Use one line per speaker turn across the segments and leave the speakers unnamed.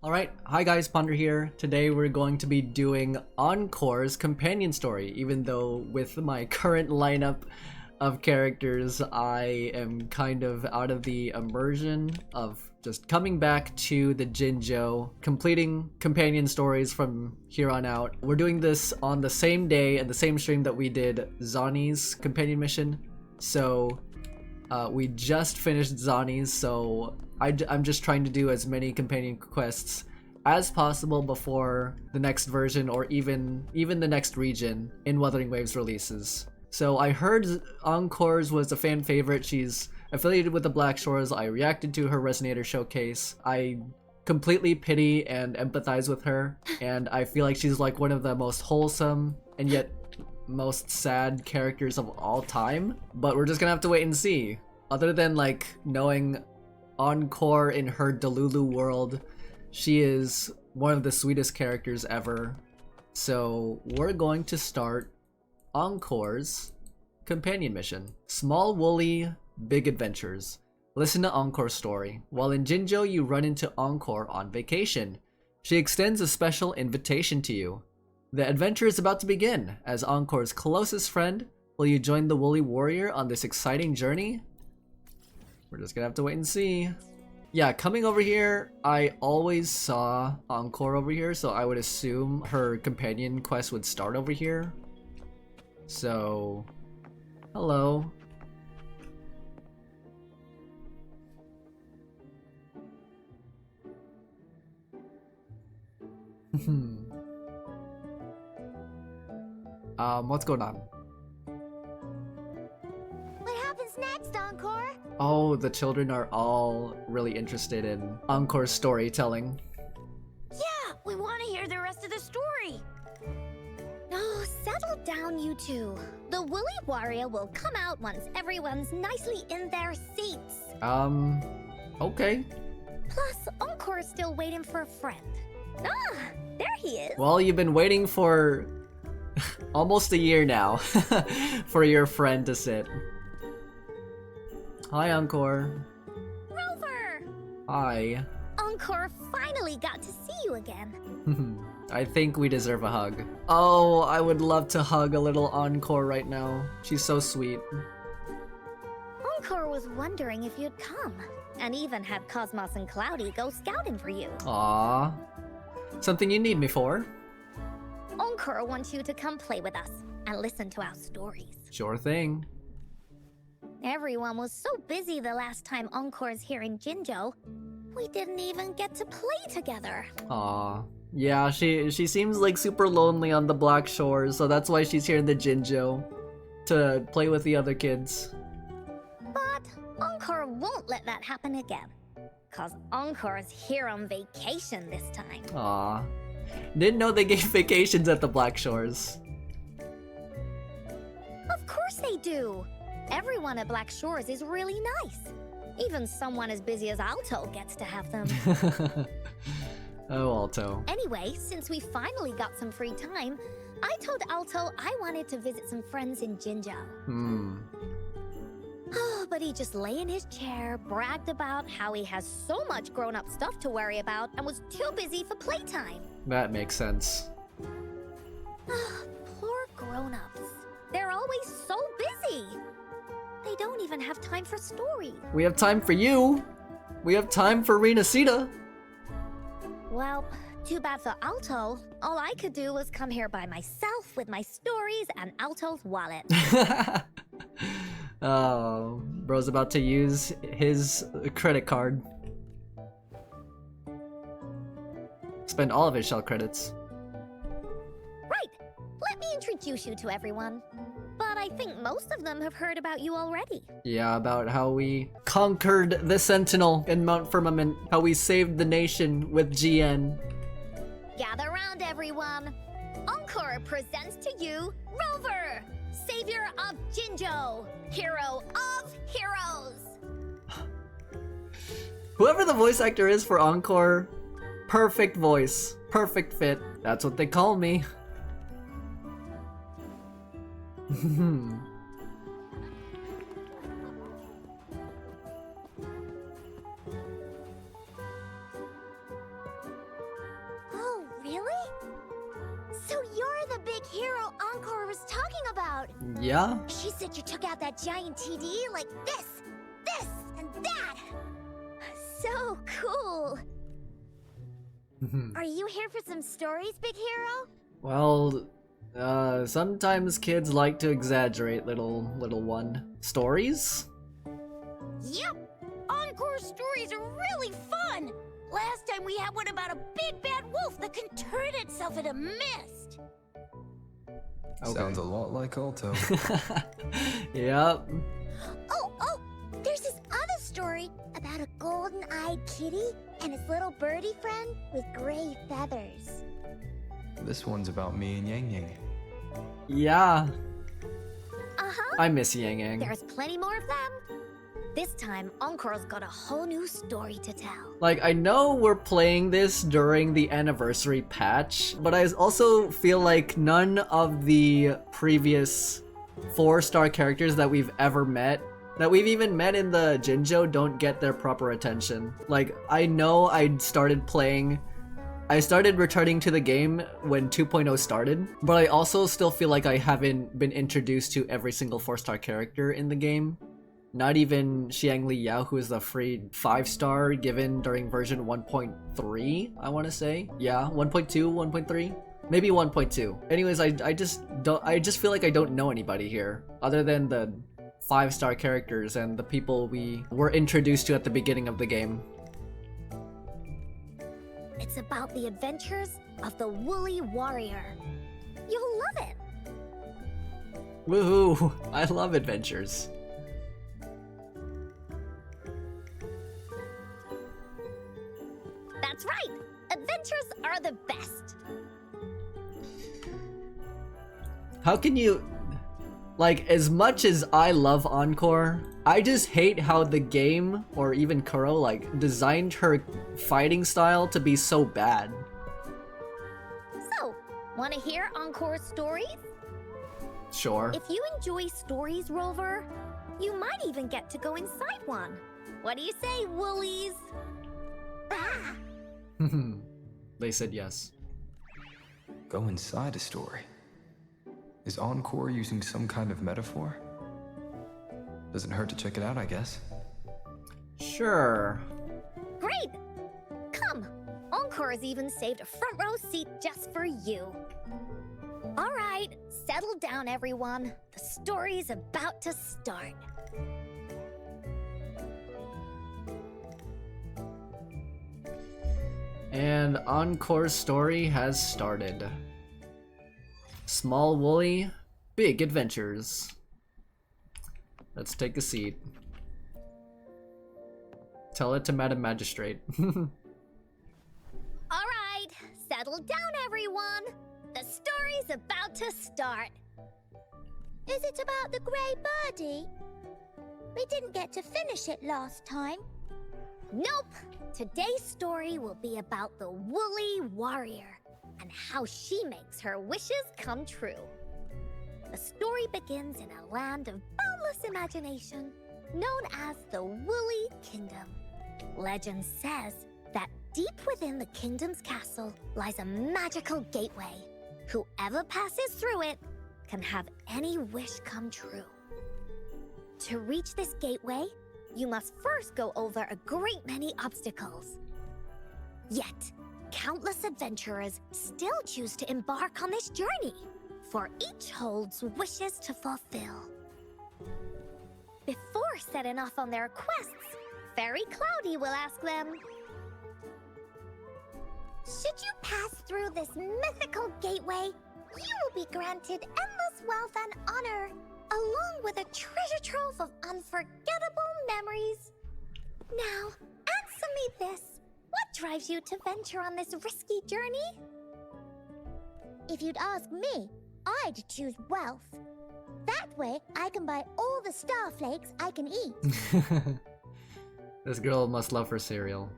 Alright, hi guys, Ponder here. Today we're going to be doing Encore's companion story, even though with my current lineup of characters, I am kind of out of the immersion of just coming back to the Jinjo, completing companion stories from here on out. We're doing this on the same day and the same stream that we did Zani's companion mission, so we just finished Zani's, so I'm just trying to do as many companion quests as possible before the next version or even the next region in Wuthering Waves releases. So I heard Encore's was a fan favorite. She's affiliated with the Black Shores. I reacted to her Resonator showcase. I completely pity and empathize with her, and I feel like she's like one of the most wholesome and yet most sad characters of all time. But we're just gonna have to wait and see. Other than like knowing Encore in her Delulu world, she is one of the sweetest characters ever. So we're going to start Encore's companion mission. Small Woolly, Big Adventures. Listen to Encore's story. While in Jinjo, you run into Encore on vacation. She extends a special invitation to you. The adventure is about to begin. As Encore's closest friend, will you join the Woolly Warrior on this exciting journey? We're just gonna have to wait and see. Yeah, coming over here, I always saw Encore over here, so I would assume her companion quest would start over here. So, hello. What's going on?
What happens next, Encore?
Oh, the children are all really interested in Encore's storytelling.
Yeah, we want to hear the rest of the story. Oh, settle down, you two. The Woolly Warrior will come out once everyone's nicely in their seats.
Okay.
Plus, Encore's still waiting for a friend. Ah, there he is.
Well, you've been waiting for almost a year now for your friend to sit. Hi, Encore.
Rover!
Hi.
Encore finally got to see you again.
I think we deserve a hug. Oh, I would love to hug a little Encore right now. She's so sweet.
Encore was wondering if you'd come, and even had Cosmos and Cloudy go scouting for you.
Aww. Something you need me for?
Encore wants you to come play with us and listen to our stories.
Sure thing.
Everyone was so busy the last time Encore's here in Jinjo, we didn't even get to play together.
Aw. Yeah, she seems like super lonely on the Black Shores, so that's why she's here in the Jinjo. To play with the other kids.
But Encore won't let that happen again. Cause Encore's here on vacation this time.
Aw. Didn't know they gave vacations at the Black Shores.
Of course they do! Everyone at Black Shores is really nice. Even someone as busy as Alto gets to have them.
Oh, Alto.
Anyway, since we finally got some free time, I told Alto I wanted to visit some friends in Jinjo. Oh, but he just lay in his chair, bragged about how he has so much grown-up stuff to worry about, and was too busy for playtime.
That makes sense.
Poor grown-ups. They're always so busy. They don't even have time for stories.
We have time for you. We have time for Renacita.
Well, too bad for Alto. All I could do was come here by myself with my stories and Alto's wallet.
Oh, bro's about to use his credit card. Spend all of his shell credits.
Right. Let me introduce you to everyone. But I think most of them have heard about you already.
Yeah, about how we conquered the Sentinel in Mount Firmament, how we saved the nation with GN.
Gather round, everyone. Encore presents to you Rover, savior of Jinjo, hero of heroes.
Whoever the voice actor is for Encore, perfect voice, perfect fit. That's what they call me.
So you're the big hero Encore was talking about.
Yeah?
She said you took out that giant TD like this, and that. So cool. Are you here for some stories, big hero?
Well, sometimes kids like to exaggerate, little one. Stories?
Yep. Encore stories are really fun. Last time we had one about a big bad wolf that can turn itself into mist.
Okay.
Sounds a lot like Alto.
Yep.
Oh, there's this other story about a golden-eyed kitty and his little birdie friend with gray feathers.
This one's about me and Yang Yang.
Yeah.
Uh-huh.
I miss Yang Yang.
There's plenty more of them. This time, Encore's got a whole new story to tell.
Like, I know we're playing this during the anniversary patch, but I also feel like none of the previous 4-star characters that we've ever met, that we've even met in the Jinjo, don't get their proper attention. Like, I know I started returning to the game when 2.0 started, but I also still feel like I haven't been introduced to every single 4-star character in the game. Not even Xiang Li Yao, who is the free 5-star given during version 1.3, I want to say. Yeah, 1.2, 1.3? Maybe 1.2. Anyways, I just feel like I don't know anybody here other than the 5-star characters and the people we were introduced to at the beginning of the game.
It's about the adventures of the Woolly Warrior. You'll love it.
Woohoo! I love adventures.
That's right. Adventures are the best.
How can you... Like, as much as I love Encore, I just hate how the game, or even Kuro, like, designed her fighting style to be so bad.
So, want to hear Encore's stories?
Sure.
If you enjoy stories, Rover, you might even get to go inside one. What do you say, Woolies? Ah!
They said yes.
Go inside a story. Is Encore using some kind of metaphor? Doesn't hurt to check it out, I guess.
Sure.
Great! Come, Encore has even saved a front row seat just for you. All right, settle down, everyone. The story's about to start.
And Encore's story has started. Small Woolly, big adventures. Let's take a seat. Tell it to Madam Magistrate.
All right, settle down, everyone. The story's about to start. Is it about the grey birdie? We didn't get to finish it last time. Nope. Today's story will be about the Woolly Warrior and how she makes her wishes come true. The story begins in a land of boundless imagination known as the Woolly Kingdom. Legend says that deep within the kingdom's castle lies a magical gateway. Whoever passes through it can have any wish come true. To reach this gateway, you must first go over a great many obstacles. Yet, countless adventurers still choose to embark on this journey, for each holds wishes to fulfill. Before setting off on their quests, Fairy Cloudy will ask them, should you pass through this mythical gateway, you will be granted endless wealth and honor, along with a treasure trove of unforgettable memories. Now, answer me this. What drives you to venture on this risky journey? If you'd ask me, I'd choose wealth. That way, I can buy all the starflakes I can eat.
This girl must love her cereal.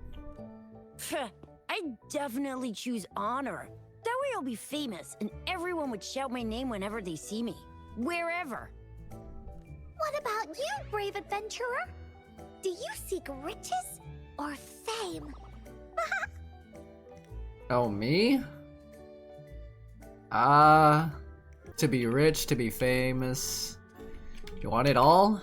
I'd definitely choose honor. That way I'll be famous, and everyone would shout my name whenever they see me. Wherever.
What about you, brave adventurer? Do you seek riches or fame?
Oh, me? To be rich, to be famous. You want it all?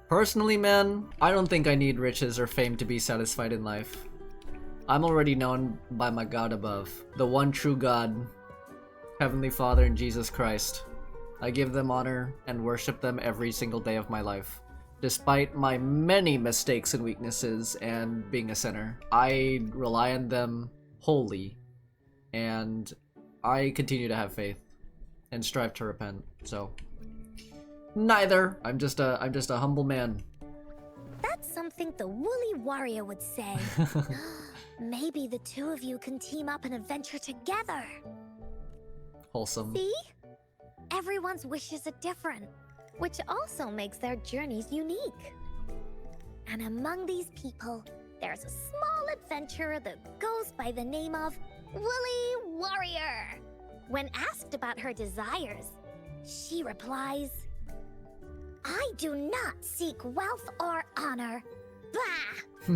Personally, man, I don't think I need riches or fame to be satisfied in life. I'm already known by my God above, the one true God, Heavenly Father and Jesus Christ. I give them honor and worship them every single day of my life. Despite my many mistakes and weaknesses and being a sinner, I rely on them wholly, and I continue to have faith and strive to repent. So neither. I'm just a humble man.
That's something the woolly warrior would say. Maybe the two of you can team up and adventure together.
Wholesome.
See? Everyone's wishes are different, which also makes their journeys unique. And among these people, there's a small adventurer that goes by the name of Woolly Warrior. When asked about her desires, she replies, "I do not seek wealth or honor. Bah!"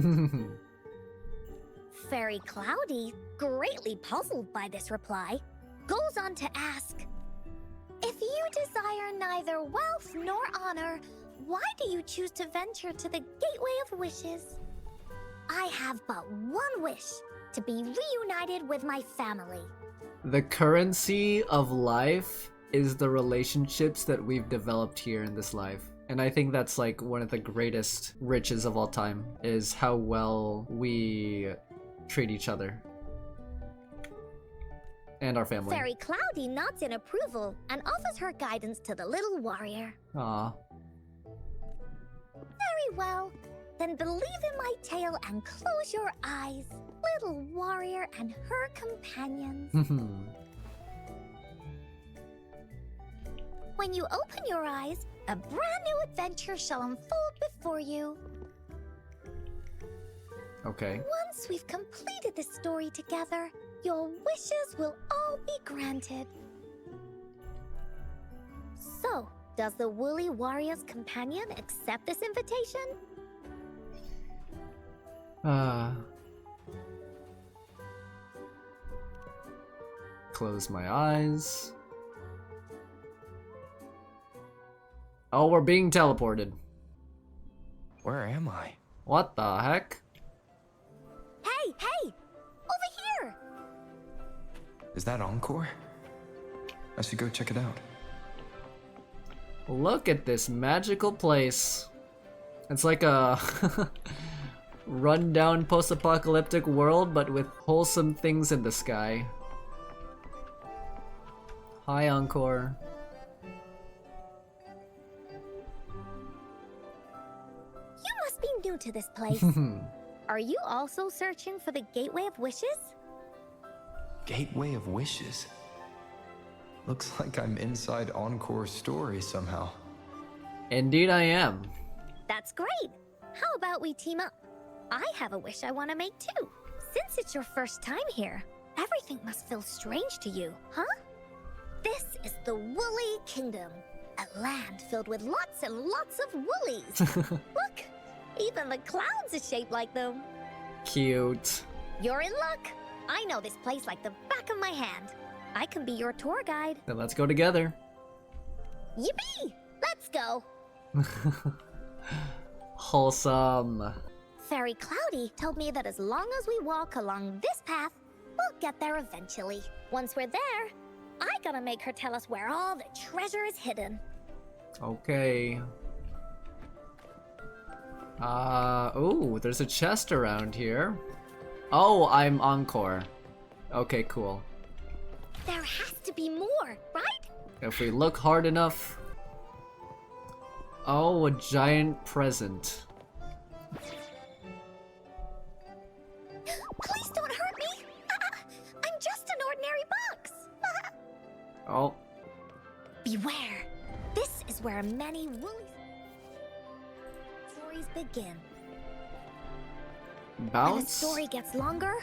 Fairy Cloudy, greatly puzzled by this reply, goes on to ask, "If you desire neither wealth nor honor, why do you choose to venture to the Gateway of Wishes? I have but one wish, to be reunited with my family."
The currency of life is the relationships that we've developed here in this life. And I think that's like one of the greatest riches of all time, is how well we treat each other. And our family.
Fairy Cloudy nods in approval and offers her guidance to the little warrior.
Aw.
Very well. Then believe in my tale and close your eyes, little warrior and her companions. When you open your eyes, a brand new adventure shall unfold before you.
Okay.
Once we've completed this story together, your wishes will all be granted. So, does the Woolly Warrior's companion accept this invitation?
Close my eyes. Oh, we're being teleported.
Where am I?
What the heck?
Hey, hey! Over here!
Is that Encore? I should go check it out.
Look at this magical place. It's like a run-down post-apocalyptic world, but with wholesome things in the sky. Hi, Encore.
You must be new to this place. Are you also searching for the Gateway of Wishes?
Gateway of Wishes? Looks like I'm inside Encore's story somehow.
Indeed I am.
That's great! How about we team up? I have a wish I want to make too. Since it's your first time here, everything must feel strange to you, huh? This is the Woolly Kingdom, a land filled with lots and lots of woolies. Look, even the clouds are shaped like them.
Cute.
You're in luck. I know this place like the back of my hand. I can be your tour guide.
Then let's go together.
Yippee! Let's go.
Wholesome.
Fairy Cloudy told me that as long as we walk along this path, we'll get there eventually. Once we're there, I gotta make her tell us where all the treasure is hidden.
Okay. Oh, there's a chest around here. Oh, I'm Encore. Okay, cool.
There has to be more, right?
If we look hard enough. Oh, a giant present.
Please don't hurt me! I'm just an ordinary box!
Oh.
Beware! This is where many woolly stories begin. When a
Bounce?
story gets longer,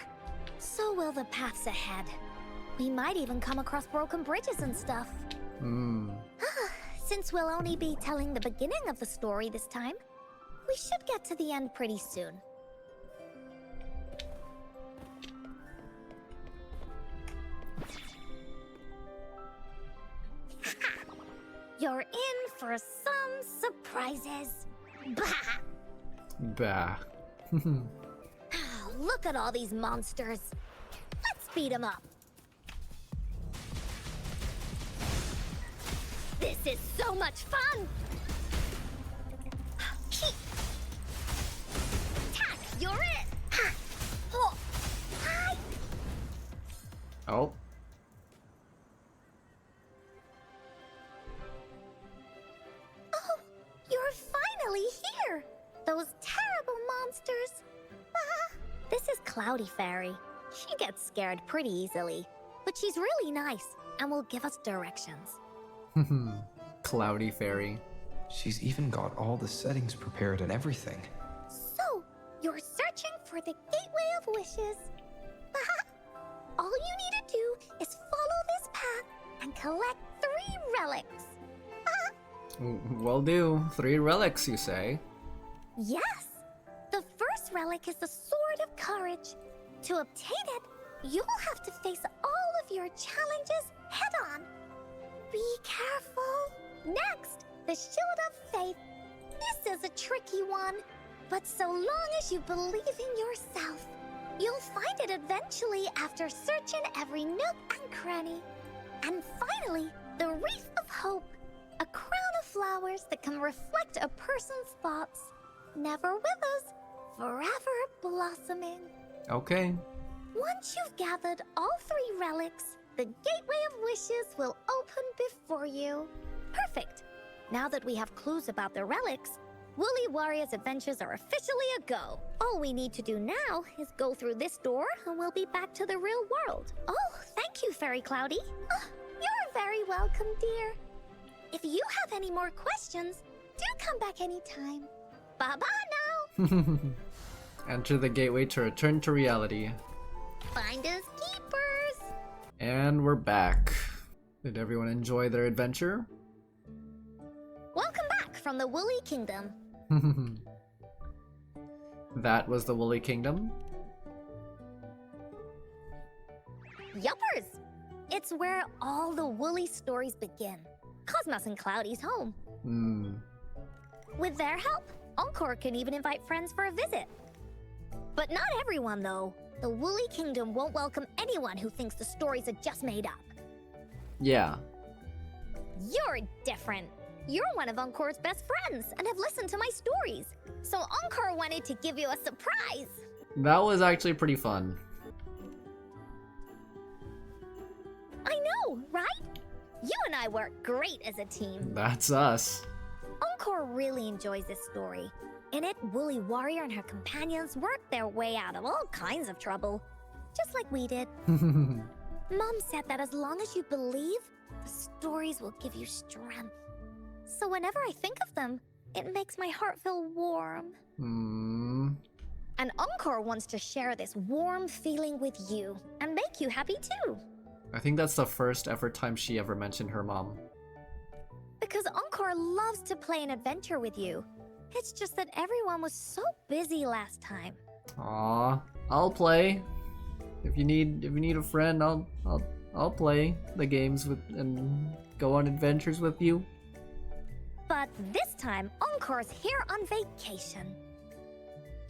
so will the paths ahead. We might even come across broken bridges and stuff. Since we'll only be telling the beginning of the story this time, we should get to the end pretty soon. You're in for some surprises. Bah!
Bah.
Look at all these monsters. Let's beat them up. This is so much fun! Tack, you're it! Oh. Hi.
Oh.
Oh, you're finally here! Those terrible monsters! Ah, this is Cloudy Fairy. She gets scared pretty easily, but she's really nice and will give us directions.
Cloudy Fairy.
She's even got all the settings prepared and everything.
So, you're searching for the Gateway of Wishes. All you need to do is follow this path and collect 3 relics.
Will do. 3 relics, you say?
Yes! The first relic is the Sword of Courage. To obtain it, you'll have to face all of your challenges head-on. Be careful. Next, the Shield of Faith. This is a tricky one, but so long as you believe in yourself, you'll find it eventually after searching every nook and cranny. And finally, the Wreath of Hope, a crown of flowers that can reflect a person's thoughts. Never withers, forever blossoming.
Okay.
Once you've gathered all 3 relics, the Gateway of Wishes will open before you. Perfect. Now that we have clues about the relics, Woolly Warrior's adventures are officially a go. All we need to do now is go through this door and we'll be back to the real world. Oh, thank you, Fairy Cloudy. Oh, you're very welcome, dear. If you have any more questions, do come back anytime. Bye-bye now.
Enter the gateway to return to reality.
Finders keepers.
And we're back. Did everyone enjoy their adventure?
Welcome back from the Woolly Kingdom.
That was the Woolly Kingdom.
Yuppers! It's where all the Woolly stories begin. Cosmos and Cloudy's home. With their help, Encore can even invite friends for a visit. But not everyone, though. The Woolly Kingdom won't welcome anyone who thinks the stories are just made up.
Yeah.
You're different. You're one of Encore's best friends and have listened to my stories. So Encore wanted to give you a surprise.
That was actually pretty fun.
I know, right? You and I work great as a team.
That's us.
Encore really enjoys this story. In it, Woolly Warrior and her companions work their way out of all kinds of trouble, just like we did. Mom said that as long as you believe, the stories will give you strength. So whenever I think of them, it makes my heart feel warm. And Encore wants to share this warm feeling with you and make you happy too.
I think that's the first ever time she ever mentioned her mom.
Because Encore loves to play an adventure with you. It's just that everyone was so busy last time.
Aw, I'll play. If you need a friend, I'll play the games with and go on adventures with you.
But this time, Encore's here on vacation.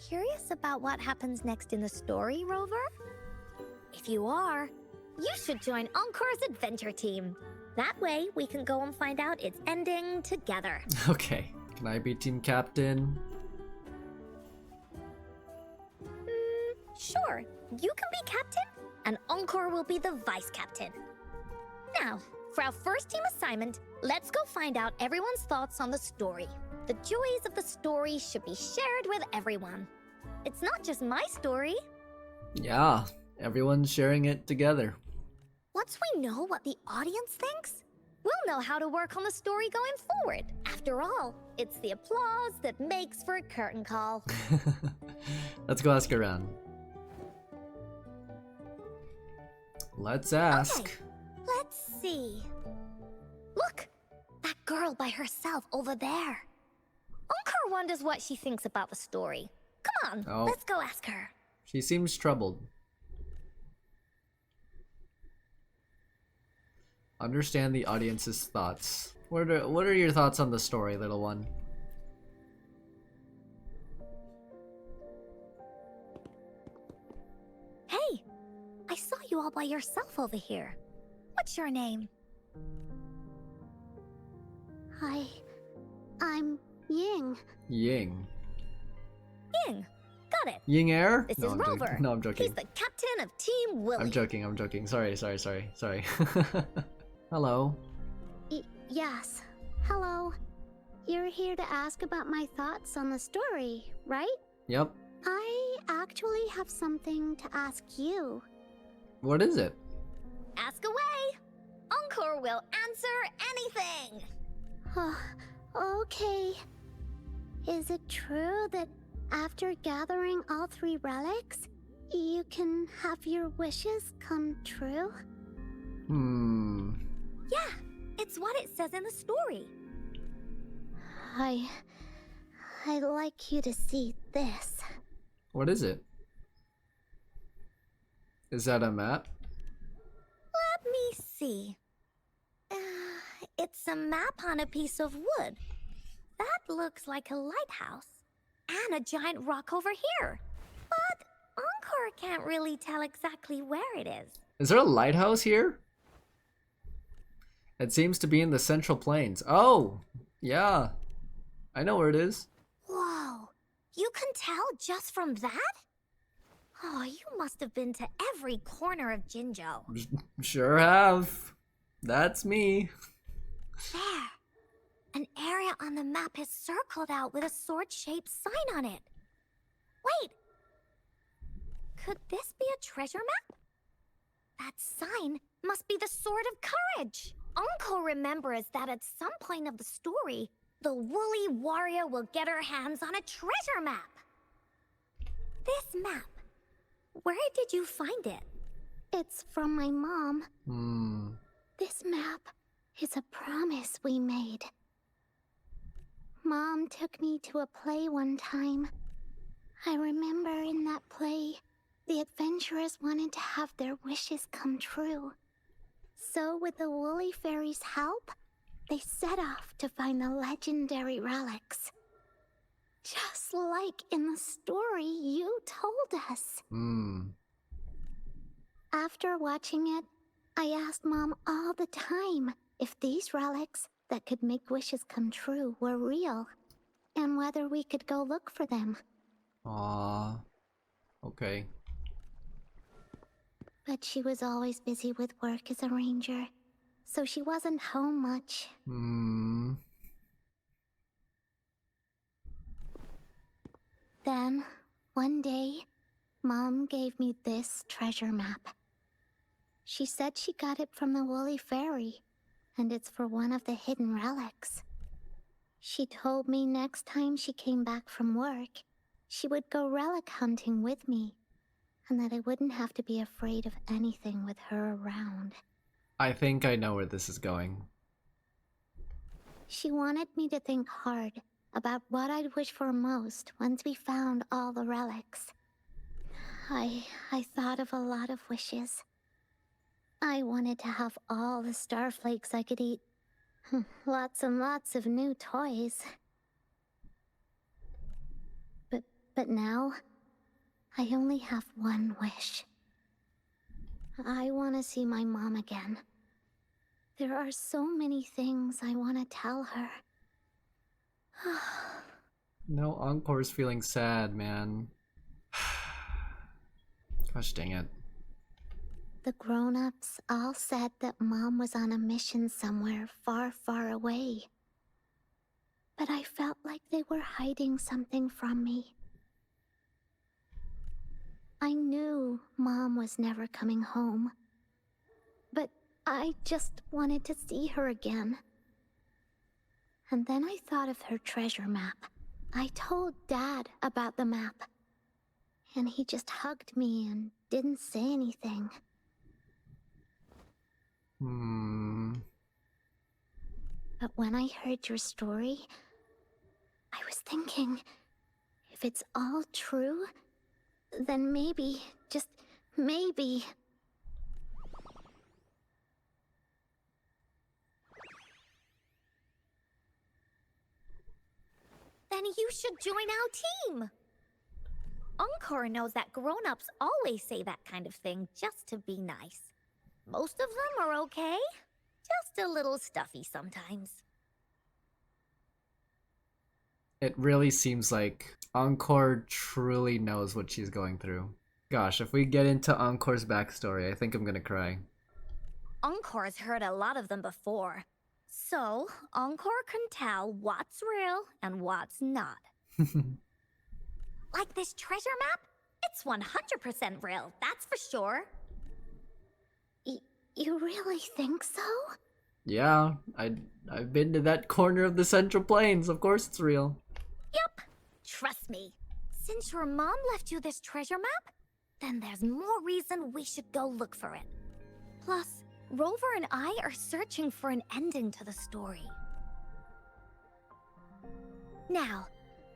Curious about what happens next in the story, Rover? If you are, you should join Encore's adventure team. That way, we can go and find out its ending together.
Okay, can I be team captain?
Sure, you can be captain, and Encore will be the vice captain. Now, for our first team assignment, let's go find out everyone's thoughts on the story. The joys of the story should be shared with everyone. It's not just my story.
Yeah, everyone's sharing it together.
Once we know what the audience thinks, we'll know how to work on the story going forward. After all, it's the applause that makes for a curtain call.
Let's go ask around. Let's ask.
Okay, let's see. Look, that girl by herself over there. Encore wonders what she thinks about the story. Come on, let's go ask her.
She seems troubled. Understand the audience's thoughts. What are your thoughts on the story, little one?
Hey, I saw you all by yourself over here. What's your name? Hi, I'm Ying.
Ying.
Ying, got it.
Ying Air?
This
No,
is
I'm
Rover.
joking. No, I'm joking.
He's the captain of Team Willy.
I'm joking. Sorry. Hello.
Yes. Hello. You're here to ask about my thoughts on the story, right?
Yep.
I actually have something to ask you.
What is it?
Ask away. Encore will answer anything. Okay. Is it true that after gathering all 3 relics, you can have your wishes come true? Yeah, it's what it says in the story. I'd like you to see this.
What is it? Is that a map?
Let me see. It's a map on a piece of wood. That looks like a lighthouse. And a giant rock over here. But Encore can't really tell exactly where it is.
Is there a lighthouse here? It seems to be in the Central Plains. Oh, yeah. I know where it is.
Whoa, you can tell just from that? Oh, you must have been to every corner of Jinzhou.
Sure have. That's me.
There. An area on the map is circled out with a sword-shaped sign on it. Wait. Could this be a treasure map? That sign must be the Sword of Courage. Encore remembers that at some point of the story, the woolly warrior will get her hands on a treasure map. This map, where did you find it? It's from my mom. This map is a promise we made. Mom took me to a play one time. I remember in that play, the adventurers wanted to have their wishes come true. So with the Woolly Fairy's help, they set off to find the legendary relics. Just like in the story you told us. After watching it, I asked Mom all the time if these relics that could make wishes come true were real, and whether we could go look for them.
Aww. Okay.
But she was always busy with work as a ranger, so she wasn't home much. Then, one day, Mom gave me this treasure map. She said she got it from the Woolly Fairy, and it's for one of the hidden relics. She told me next time she came back from work, she would go relic hunting with me, and that I wouldn't have to be afraid of anything with her around.
I think I know where this is going.
She wanted me to think hard about what I'd wish for most once we found all the relics. I thought of a lot of wishes. I wanted to have all the starflakes I could eat. Lots and lots of new toys. But now, I only have one wish. I want to see my mom again. There are so many things I want to tell her.
No, Encore's feeling sad, man. Gosh dang it.
The grown-ups all said that Mom was on a mission somewhere far, far away. But I felt like they were hiding something from me. I knew Mom was never coming home. But I just wanted to see her again. And then I thought of her treasure map. I told Dad about the map. And he just hugged me and didn't say anything. But when I heard your story, I was thinking, if it's all true, then maybe, just maybe... Then you should join our team. Encore knows that grown-ups always say that kind of thing just to be nice. Most of them are okay. Just a little stuffy sometimes.
It really seems like Encore truly knows what she's going through. Gosh, if we get into Encore's backstory, I think I'm gonna cry.
Encore's heard a lot of them before. So, Encore can tell what's real and what's not. Like this treasure map? It's 100% real, that's for sure. You really think so?
Yeah, I've been to that corner of the Central Plains. Of course it's real.
Yep. Trust me. Since your mom left you this treasure map, then there's more reason we should go look for it. Plus, Rover and I are searching for an ending to the story. Now,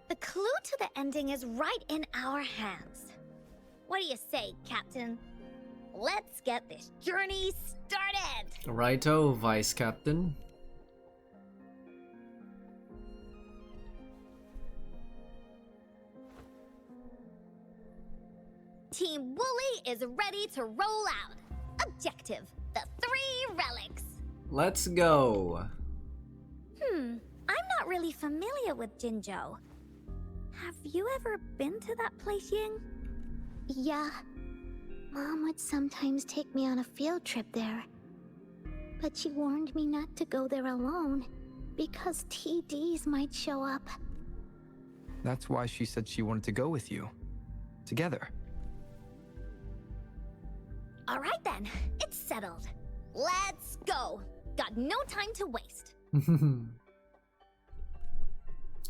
the clue to the ending is right in our hands. What do you say, Captain? Let's get this journey started!
Righto, Vice Captain.
Team Wooly is ready to roll out. Objective, the 3 relics.
Let's go.
I'm not really familiar with Jinzhou. Have you ever been to that place, Ying?
Yeah. Mom would sometimes take me on a field trip there. But she warned me not to go there alone, because TDs might show up.
That's why she said she wanted to go with you. Together.
All right then, it's settled. Let's go. Got no time to waste.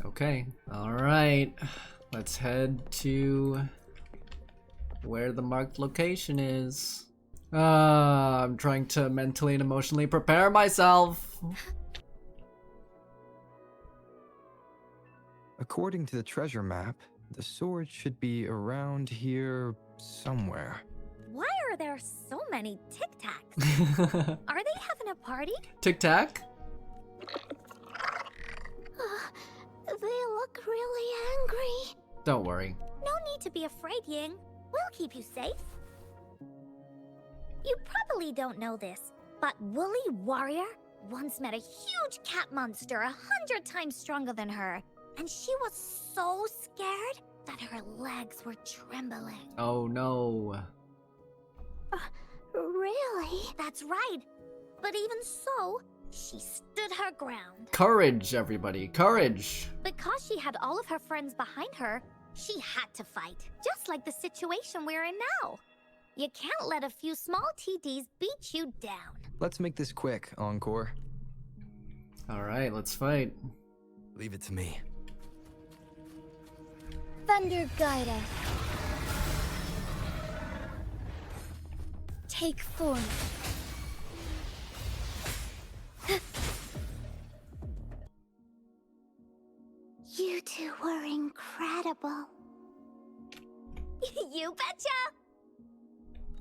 Okay, alright. Let's head to where the marked location is. I'm trying to mentally and emotionally prepare myself.
According to the treasure map, the sword should be around here somewhere.
Why are there so many Tic Tacs? Are they having a party?
Tic Tac?
They look really angry.
Don't worry.
No need to be afraid, Ying. We'll keep you safe. You probably don't know this, but Woolly Warrior once met a huge cat monster 100 times stronger than her, and she was so scared that her legs were trembling.
Oh no.
Really?
That's right. But even so, she stood her ground.
Courage, everybody. Courage.
Because she had all of her friends behind her, she had to fight. Just like the situation we're in now. You can't let a few small TDs beat you down.
Let's make this quick, Encore.
Alright, let's fight.
Leave it to me.
Thunder guide us. Take form. You two were incredible.
You betcha!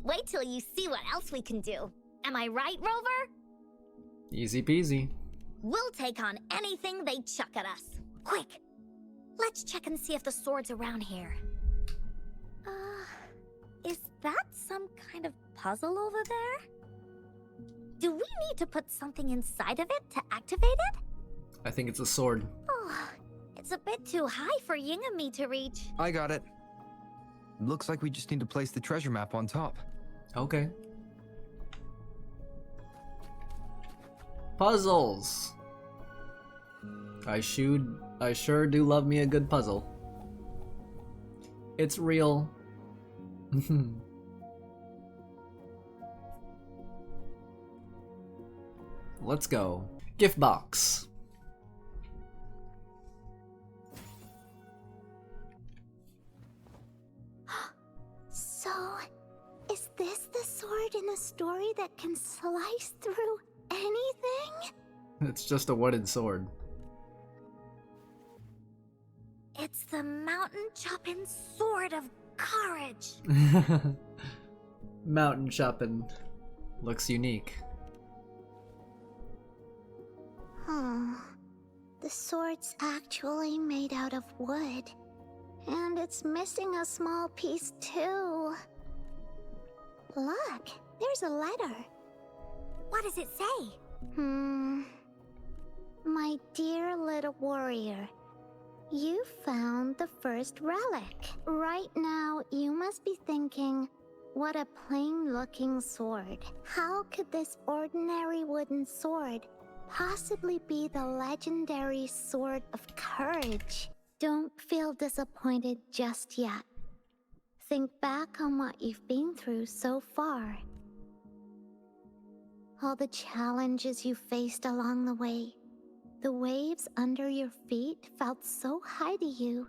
Wait till you see what else we can do. Am I right, Rover?
Easy peasy.
We'll take on anything they chuck at us. Quick! Let's check and see if the sword's around here. Is that some kind of puzzle over there? Do we need to put something inside of it to activate it?
I think it's a sword.
Oh, it's a bit too high for Ying and me to reach.
I got it. Looks like we just need to place the treasure map on top.
Okay. Puzzles. I sure do love me a good puzzle. It's real. Let's go. Gift box.
So, is this the sword in the story that can slice through anything?
It's just a wooden sword.
It's the mountain chopping sword of courage.
Mountain chopping. Looks unique.
Huh. The sword's actually made out of wood. And it's missing a small piece too. Look, there's a letter.
What does it say?
My dear little warrior, you found the first relic. Right now, you must be thinking, what a plain-looking sword. How could this ordinary wooden sword possibly be the legendary Sword of Courage? Don't feel disappointed just yet. Think back on what you've been through so far. All the challenges you faced along the way. The waves under your feet felt so high to you,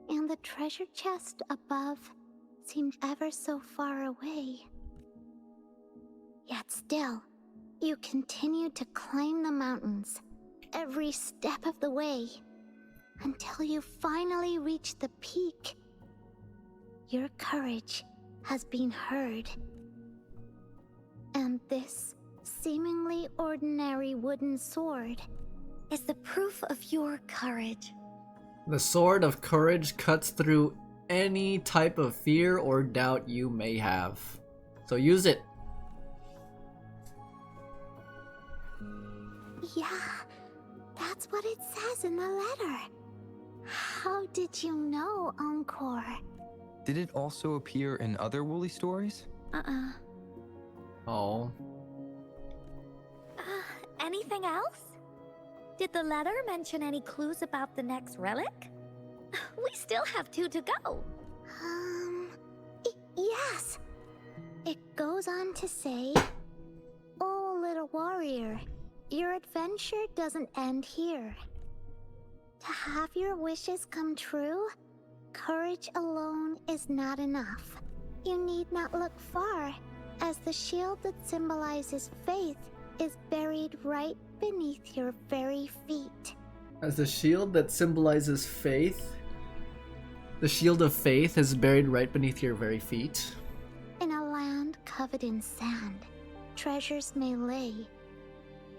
and the treasure chest above seemed ever so far away. Yet still, you continued to climb the mountains, every step of the way, until you finally reached the peak. Your courage has been heard. And this seemingly ordinary wooden sword
Is the proof of your courage.
The Sword of Courage cuts through any type of fear or doubt you may have. So use it.
Yeah, that's what it says in the letter. How did you know, Encore?
Did it also appear in other Woolly stories?
Oh.
Anything else? Did the letter mention any clues about the next relic? We still have 2 to go.
Yes. It goes on to say, oh, little warrior, your adventure doesn't end here. To have your wishes come true, courage alone is not enough. You need not look far, as the shield that symbolizes faith is buried right beneath your very feet.
As the shield that symbolizes faith, the shield of faith is buried right beneath your very feet.
In a land covered in sand, treasures may lay,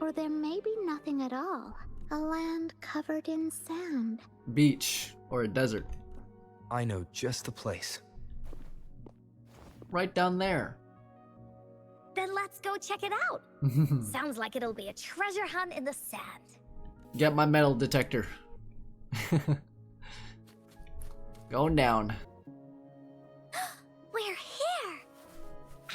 or there may be nothing at all. A land covered in sand.
Beach or a desert.
I know just the place.
Right down there.
Then let's go check it out. Sounds like it'll be a treasure hunt in the sand.
Get my metal detector. Going down.
We're here!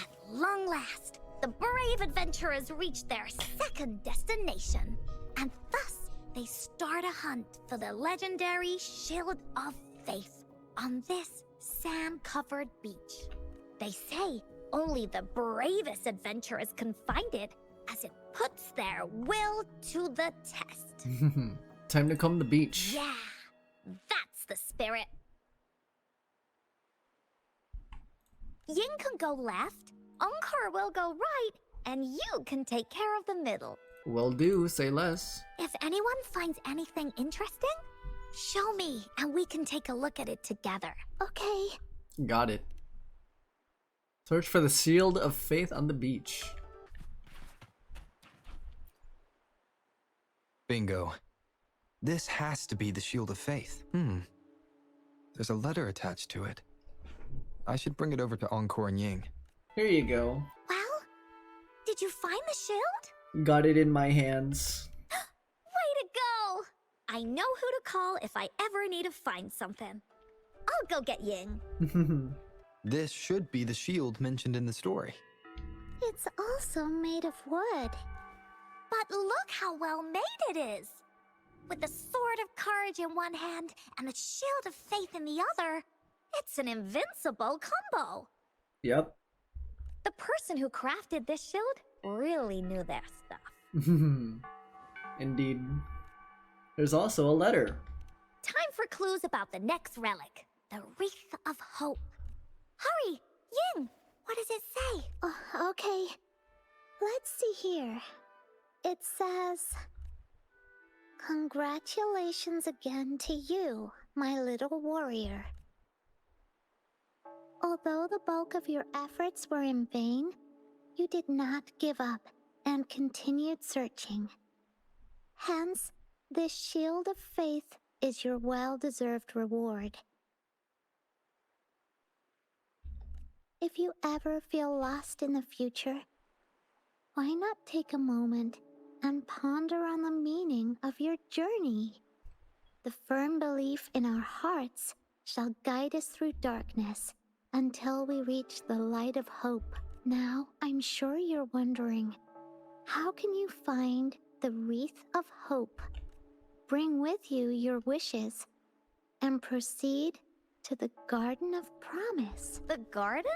At long last, the brave adventurers reach their second destination. And thus, they start a hunt for the legendary Shield of Faith on this sand-covered beach. They say only the bravest adventurers can find it, as it puts their will to the test.
Time to comb the beach.
Yeah, that's the spirit. Ying can go left, Encore will go right, and you can take care of the middle.
Will do, say less.
If anyone finds anything interesting, show me and we can take a look at it together.
Okay.
Got it. Search for the Shield of Faith on the beach.
Bingo. This has to be the Shield of Faith. There's a letter attached to it. I should bring it over to Encore and Ying.
Here you go.
Well, did you find the shield?
Got it in my hands.
Way to go! I know who to call if I ever need to find something. I'll go get Ying.
This should be the shield mentioned in the story.
It's also made of wood.
But look how well made it is! With the Sword of Courage in one hand and the Shield of Faith in the other, it's an invincible combo!
Yep.
The person who crafted this shield really knew their stuff.
Indeed. There's also a letter.
Time for clues about the next relic, the Wreath of Hope. Hurry! Ying! What does it say?
Okay. Let's see here. It says, congratulations again to you, my little warrior. Although the bulk of your efforts were in vain, you did not give up and continued searching. Hence, This shield of faith is your well-deserved reward. If you ever feel lost in the future, why not take a moment and ponder on the meaning of your journey? The firm belief in our hearts shall guide us through darkness until we reach the light of hope. Now, I'm sure you're wondering, how can you find the wreath of hope? Bring with you your wishes and proceed to the Garden of Promise.
The garden?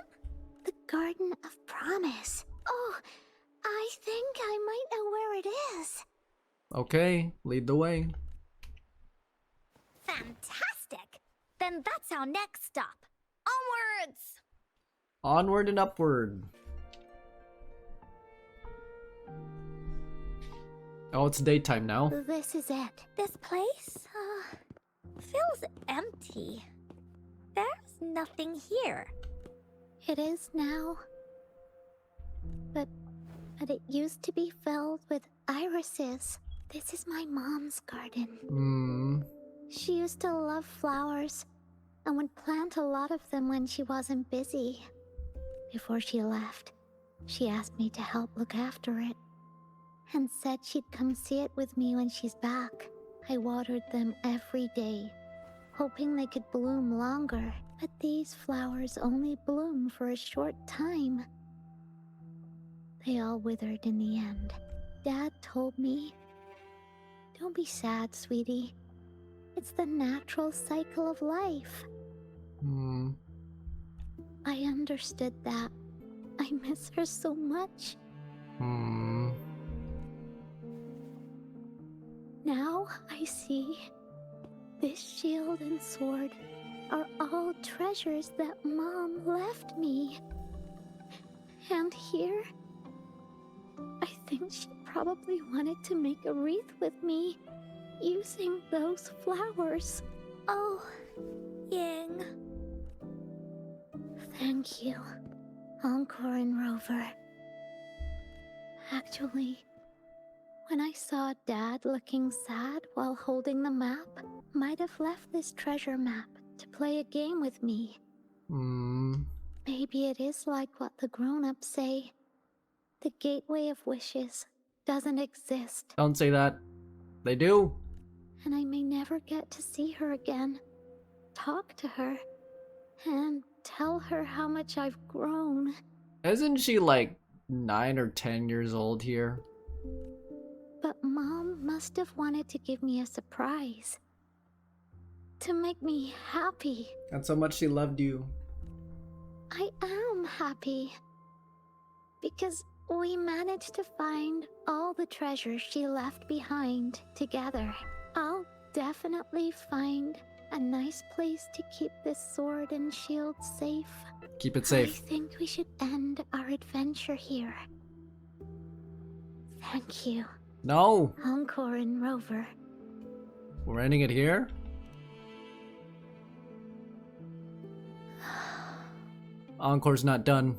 The Garden of Promise. Oh, I think I might know where it is.
Okay, lead the way.
Fantastic! Then that's our next stop. Onwards!
Onward and upward. Oh, it's daytime now.
This is it.
This place, feels empty. There's nothing here.
It is now. But it used to be filled with irises. This is my mom's garden. She used to love flowers and would plant a lot of them when she wasn't busy. Before she left, she asked me to help look after it and said she'd come see it with me when she's back. I watered them every day, hoping they could bloom longer, but these flowers only bloom for a short time. They all withered in the end. Dad told me, "Don't be sad, sweetie. It's the natural cycle of life." I understood that. I miss her so much. Now I see this shield and sword are all treasures that Mom left me. And here, I think she probably wanted to make a wreath with me using those flowers.
Oh, Ying.
Thank you, Encore and Rover. Actually, when I saw Dad looking sad while holding the map, might have left this treasure map to play a game with me. Maybe it is like what the grown-ups say. The Gateway of Wishes doesn't exist.
Don't say that. They do.
And I may never get to see her again, talk to her, and tell her how much I've grown.
Isn't she like 9 or 10 years old here?
But Mom must have wanted to give me a surprise. To make me happy.
That's how much she loved you.
I am happy. Because we managed to find all the treasures she left behind together. I'll definitely find a nice place to keep this sword and shield safe.
Keep it safe.
I think we should end our adventure here. Thank you,
No!
Encore and Rover.
We're ending it here? Encore's not done.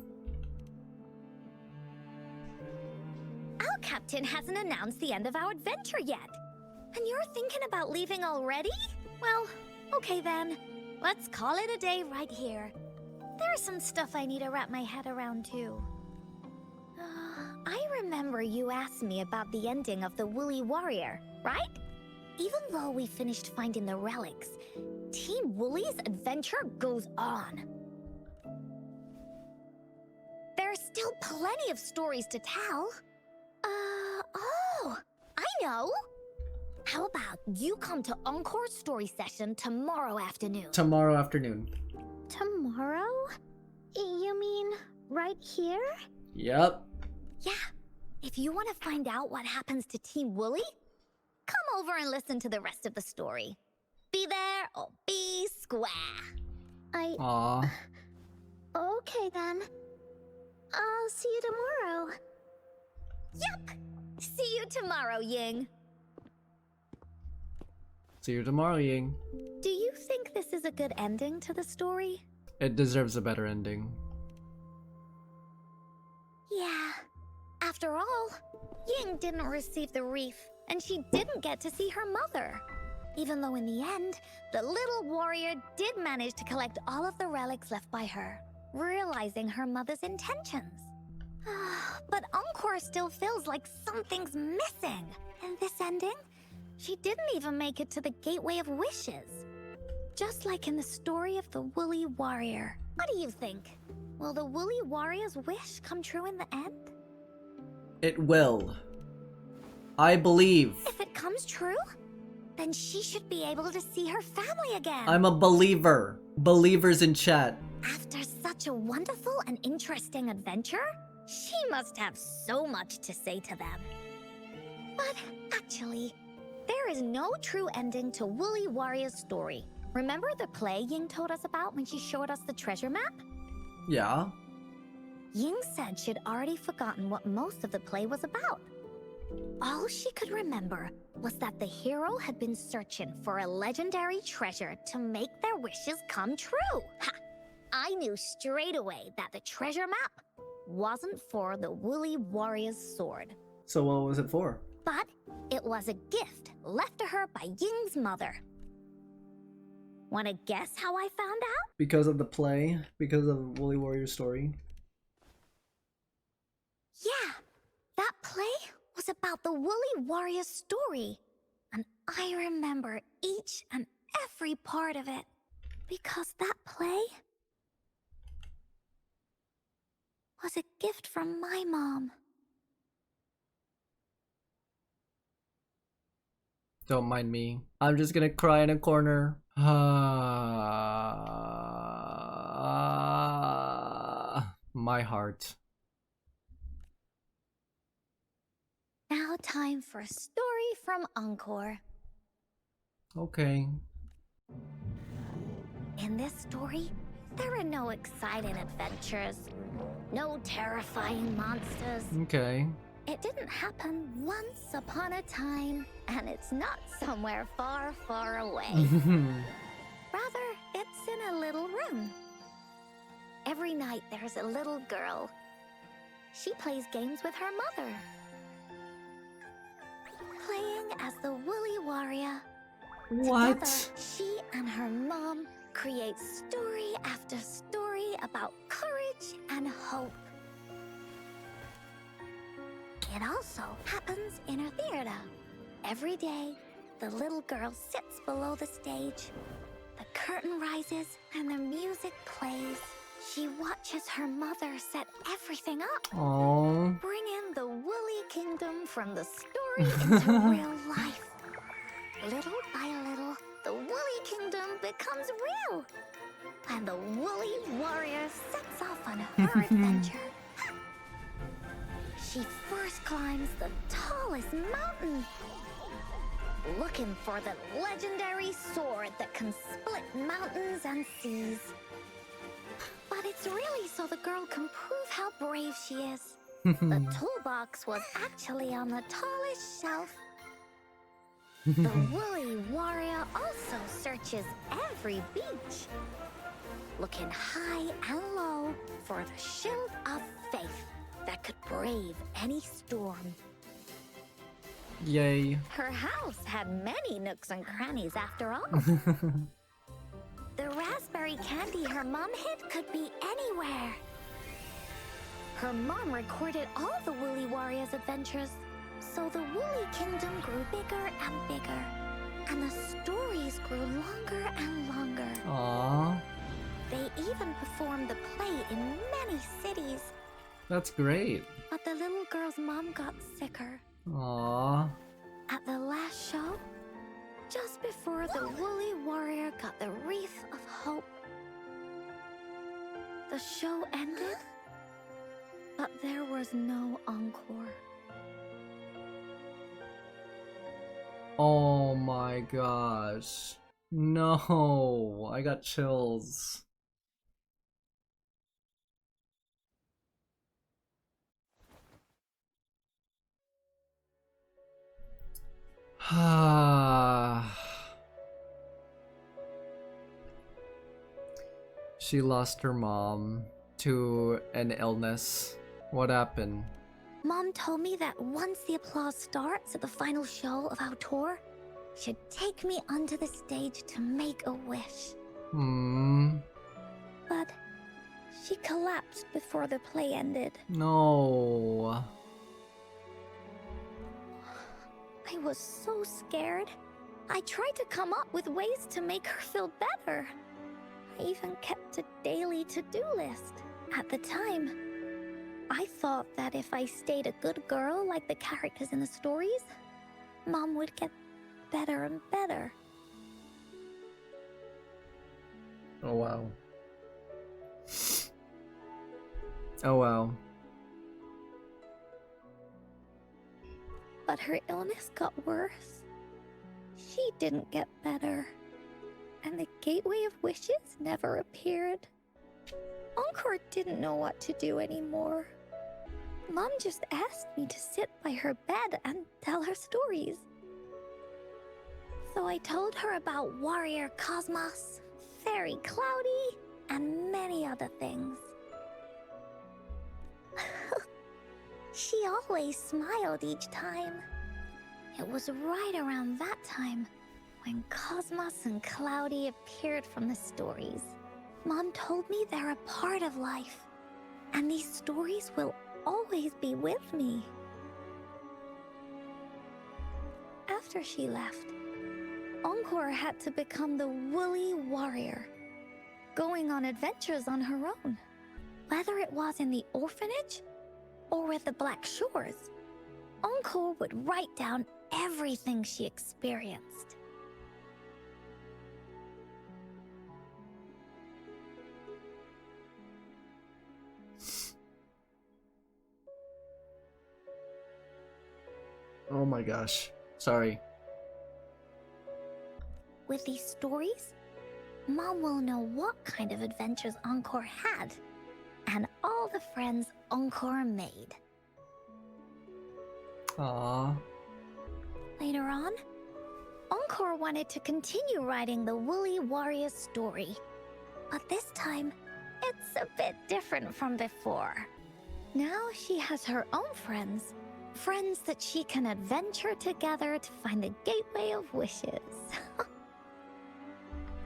Our captain hasn't announced the end of our adventure yet. And you're thinking about leaving already? Well, okay then. Let's call it a day right here. There's some stuff I need to wrap my head around too. I remember you asked me about the ending of the Woolly Warrior, right? Even though we finished finding the relics, Team Woolly's adventure goes on. There's still plenty of stories to tell. Oh, I know! How about you come to Encore's story session tomorrow afternoon?
Tomorrow afternoon.
Tomorrow? You mean right here?
Yep.
Yeah, if you want to find out what happens to Team Woolly, come over and listen to the rest of the story. Be there or be square.
Aww.
Okay then. I'll see you tomorrow.
Yup! See you tomorrow, Ying.
See you tomorrow, Ying.
Do you think this is a good ending to the story?
It deserves a better ending.
Yeah. After all, Ying didn't receive the wreath, and she didn't get to see her mother. Even though in the end, the little warrior did manage to collect all of the relics left by her, realizing her mother's intentions. But Encore still feels like something's missing. In this ending, she didn't even make it to the Gateway of Wishes. Just like in the story of the Woolly Warrior. What do you think? Will the Woolly Warrior's wish come true in the end?
It will. I believe.
If it comes true, then she should be able to see her family again.
I'm a believer. Believers in chat.
After such a wonderful and interesting adventure, she must have so much to say to them. But actually, there is no true ending to Woolly Warrior's story. Remember the play Ying told us about when she showed us the treasure map?
Yeah.
Ying said she'd already forgotten what most of the play was about. All she could remember was that the hero had been searching for a legendary treasure to make their wishes come true. Ha! I knew straight away that the treasure map wasn't for the Woolly Warrior's sword.
So what was it for?
But it was a gift left to her by Ying's mother. Wanna guess how I found out?
Because of the play? Because of Woolly Warrior's story?
Yeah, that play was about the Woolly Warrior's story. And I remember each and every part of it. Because that play was a gift from my mom.
Don't mind me. I'm just gonna cry in a corner. My heart.
Now time for a story from Encore.
Okay.
In this story, there are no exciting adventures, no terrifying monsters.
Okay.
It didn't happen once upon a time, and it's not somewhere far, far away. Rather, it's in a little room. Every night there's a little girl. She plays games with her mother. Playing as the Woolly Warrior.
What?
Together, she and her mom create story after story about courage and hope. It also happens in her theater. Every day, the little girl sits below the stage. The curtain rises and the music plays. She watches her mother set everything up.
Aww.
Bring in the Woolly Kingdom from the story into real life. Little by little, the Woolly Kingdom becomes real. And the Woolly Warrior sets off on her adventure. She first climbs the tallest mountain, looking for the legendary sword that can split mountains and seas. But it's really so the girl can prove how brave she is. The toolbox was actually on the tallest shelf. The Woolly Warrior also searches every beach, looking high and low for the shield of faith that could brave any storm.
Yay.
Her house had many nooks and crannies after all. The raspberry candy her mom hid could be anywhere. Her mom recorded all the Woolly Warrior's adventures, so the Woolly Kingdom grew bigger and bigger, and the stories grew longer and longer.
Aww.
They even performed the play in many cities.
That's great.
But the little girl's mom got sicker.
Aww.
At the last show, just before the Woolly Warrior got the wreath of hope, the show ended, but there was no encore.
Oh my gosh. No, I got chills. She lost her mom to an illness. What happened?
Mom told me that once the applause starts at the final show of our tour, she'd take me onto the stage to make a wish. But she collapsed before the play ended.
No.
I was so scared. I tried to come up with ways to make her feel better. I even kept a daily to-do list. At the time, I thought that if I stayed a good girl like the characters in the stories, Mom would get better and better.
Oh wow. Oh wow.
But her illness got worse. She didn't get better. And the Gateway of Wishes never appeared. Encore didn't know what to do anymore. Mom just asked me to sit by her bed and tell her stories. So I told her about Warrior Cosmos, Fairy Cloudy, and many other things. She always smiled each time. It was right around that time when Cosmos and Cloudy appeared from the stories. Mom told me they're a part of life, and these stories will always be with me. After she left, Encore had to become the woolly warrior, going on adventures on her own. Whether it was in the orphanage or with the Black Shores, Encore would write down everything she experienced.
Oh my gosh. Sorry.
With these stories, Mom will know what kind of adventures Encore had, and all the friends Encore made.
Aww.
Later on, Encore wanted to continue writing the Woolly Warrior story, but this time, it's a bit different from before. Now she has her own friends, friends that she can adventure together to find the Gateway of Wishes.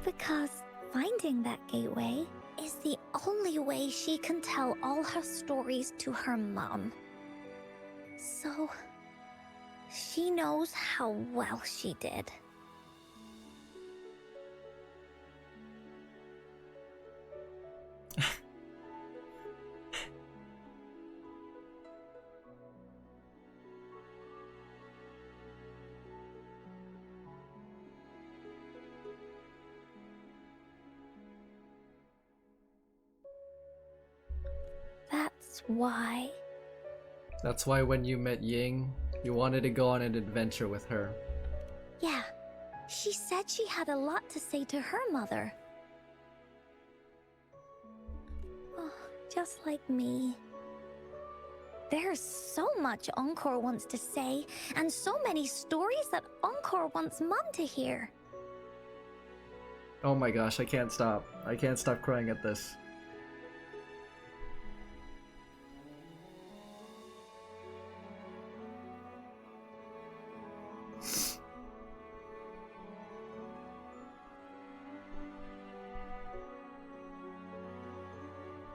Because finding that gateway is the only way she can tell all her stories to her mom. So, she knows how well she did.
That's why when you met Ying, you wanted to go on an adventure with her.
Yeah, she said she had a lot to say to her mother. Oh, just like me. There's so much Encore wants to say, and so many stories that Encore wants Mom to hear.
Oh my gosh, I can't stop. I can't stop crying at this.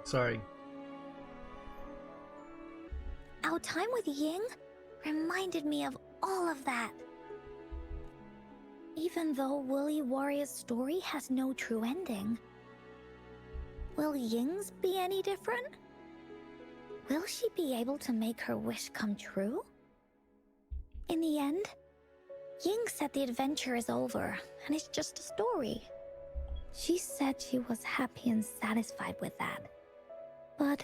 Sorry.
Our time with Ying reminded me of all of that. Even though Woolly Warrior's story has no true ending, will Ying's be any different? Will she be able to make her wish come true? In the end, Ying said the adventure is over and it's just a story. She said she was happy and satisfied with that. But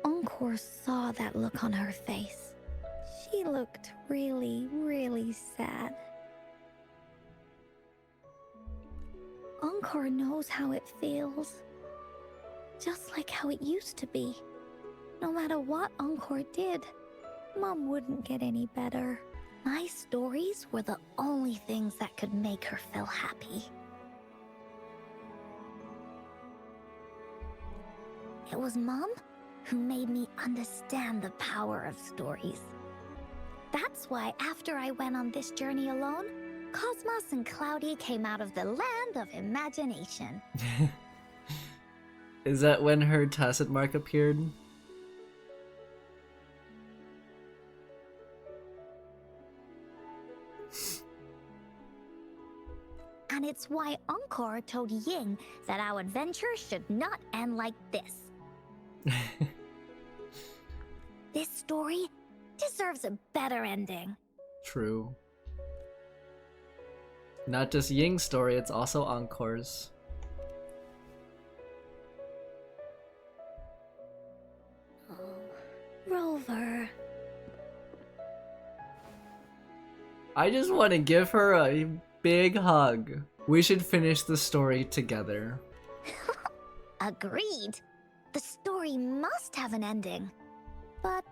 Encore saw that look on her face. She looked really, really sad. Encore knows how it feels. Just like how it used to be. No matter what Encore did, Mom wouldn't get any better. My stories were the only things that could make her feel happy. It was Mom who made me understand the power of stories. That's why after I went on this journey alone, Cosmos and Cloudy came out of the land of imagination.
Is that when her tacit mark appeared?
And it's why Encore told Ying that our adventure should not end like this. This story deserves a better ending.
True. Not just Ying's story, it's also Encore's.
Oh, Rover.
I just want to give her a big hug. We should finish the story together.
Agreed. The story must have an ending. But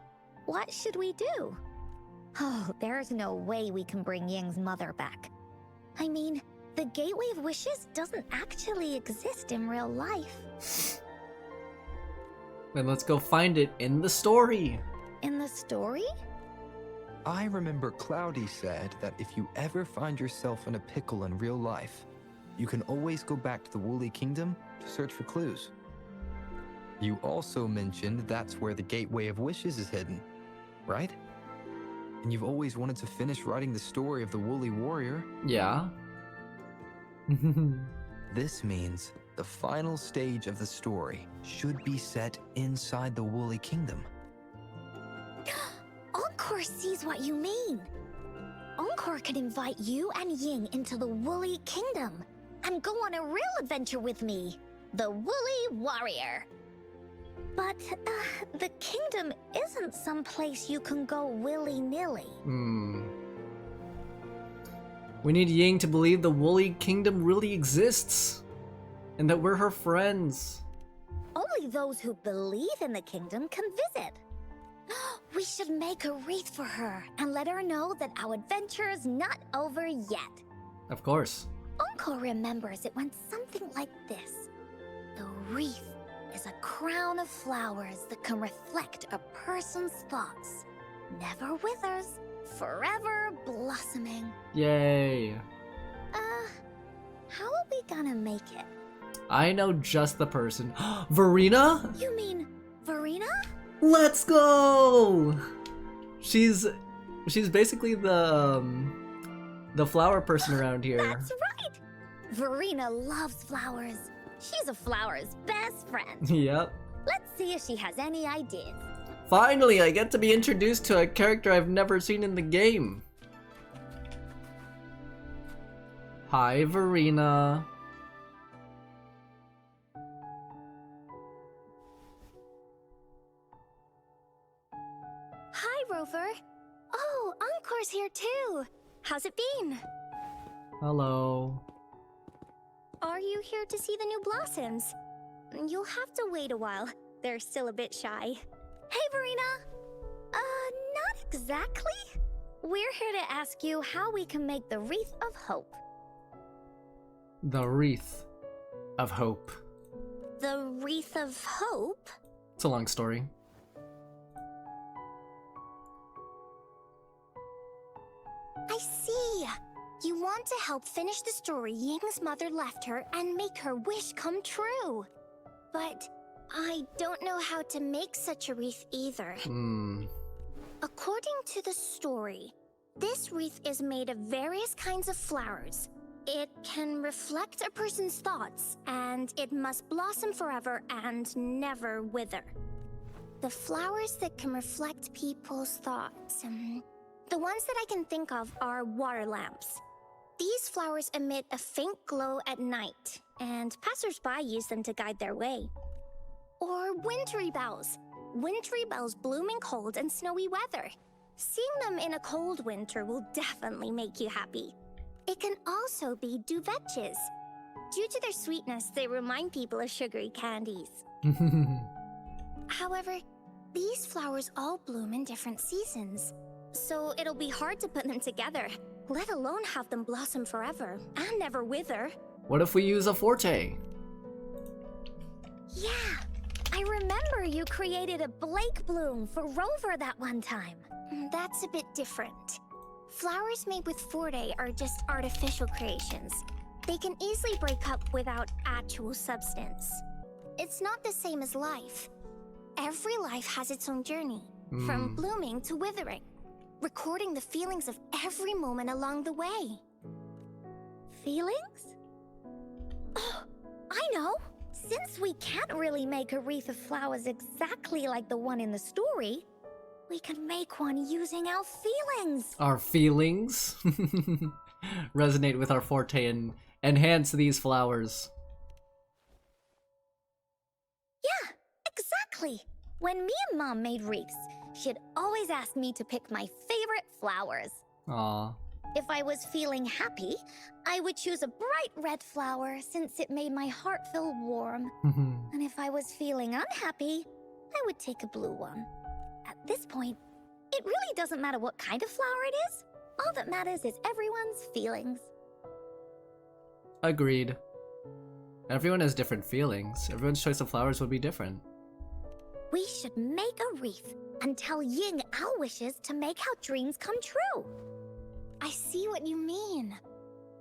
what should we do? Oh, there's no way we can bring Ying's mother back. I mean, the Gateway of Wishes doesn't actually exist in real life.
Then let's go find it in the story.
In the story?
I remember Cloudy said that if you ever find yourself in a pickle in real life, you can always go back to the Woolly Kingdom to search for clues. You also mentioned that's where the Gateway of Wishes is hidden, right? And you've always wanted to finish writing the story of the Woolly Warrior.
Yeah.
This means the final stage of the story should be set inside the Woolly Kingdom.
Encore sees what you mean. Encore could invite you and Ying into the Woolly Kingdom and go on a real adventure with me, the Woolly Warrior. But the kingdom isn't some place you can go willy-nilly.
We need Ying to believe the Woolly Kingdom really exists, and that we're her friends.
Only those who believe in the kingdom can visit. We should make a wreath for her and let her know that our adventure is not over yet.
Of course.
Encore remembers it went something like this. The wreath is a crown of flowers that can reflect a person's thoughts. Never withers, forever blossoming.
Yay.
How are we gonna make it?
I know just the person. Verena?
You mean Verena?
Let's go! She's basically the flower person around here.
That's right! Verena loves flowers. She's a flower's best friend.
Yep.
Let's see if she has any ideas.
Finally, I get to be introduced to a character I've never seen in the game. Hi, Verena.
Hi, Rover. Oh, Encore's here too. How's it been?
Hello.
Are you here to see the new blossoms? You'll have to wait a while. They're still a bit shy. Hey, Verena! Not exactly. We're here to ask you how we can make the Wreath of Hope.
The Wreath of Hope.
The Wreath of Hope?
It's a long story.
I see. You want to help finish the story Ying's mother left her and make her wish come true. But I don't know how to make such a wreath either. According to the story, this wreath is made of various kinds of flowers. It can reflect a person's thoughts, and it must blossom forever and never wither. The flowers that can reflect people's thoughts, the ones that I can think of are water lamps. These flowers emit a faint glow at night, and passers-by use them to guide their way. Or wintry bells. Wintry bells bloom in cold and snowy weather. Seeing them in a cold winter will definitely make you happy. It can also be duvetches. Due to their sweetness, they remind people of sugary candies. However, these flowers all bloom in different seasons, so it'll be hard to put them together, let alone have them blossom forever and never wither.
What if we use a forte?
Yeah, I remember remember you created a Blake bloom for Rover that one time.
That's a bit different. Flowers made with Forte are just artificial creations. They can easily break up without actual substance. It's not the same as life. Every life has its own journey, from blooming to withering, recording the feelings of every moment along the way.
Feelings? Oh, I know! Since we can't really make a wreath of flowers exactly like the one in the story, we can make one using our feelings.
Our feelings resonate with our forte and enhance these flowers.
Yeah, exactly. When me and Mom made wreaths, she'd always ask me to pick my favorite flowers.
Aw.
If I was feeling happy, I would choose a bright red flower since it made my heart feel warm. And if I was feeling unhappy, I would take a blue one. At this point, it really doesn't matter what kind of flower it is. All that matters is everyone's feelings.
Agreed. Everyone has different feelings. Everyone's choice of flowers would be different.
We should make a wreath and tell Ying our wishes to make our dreams come true.
I see what you mean.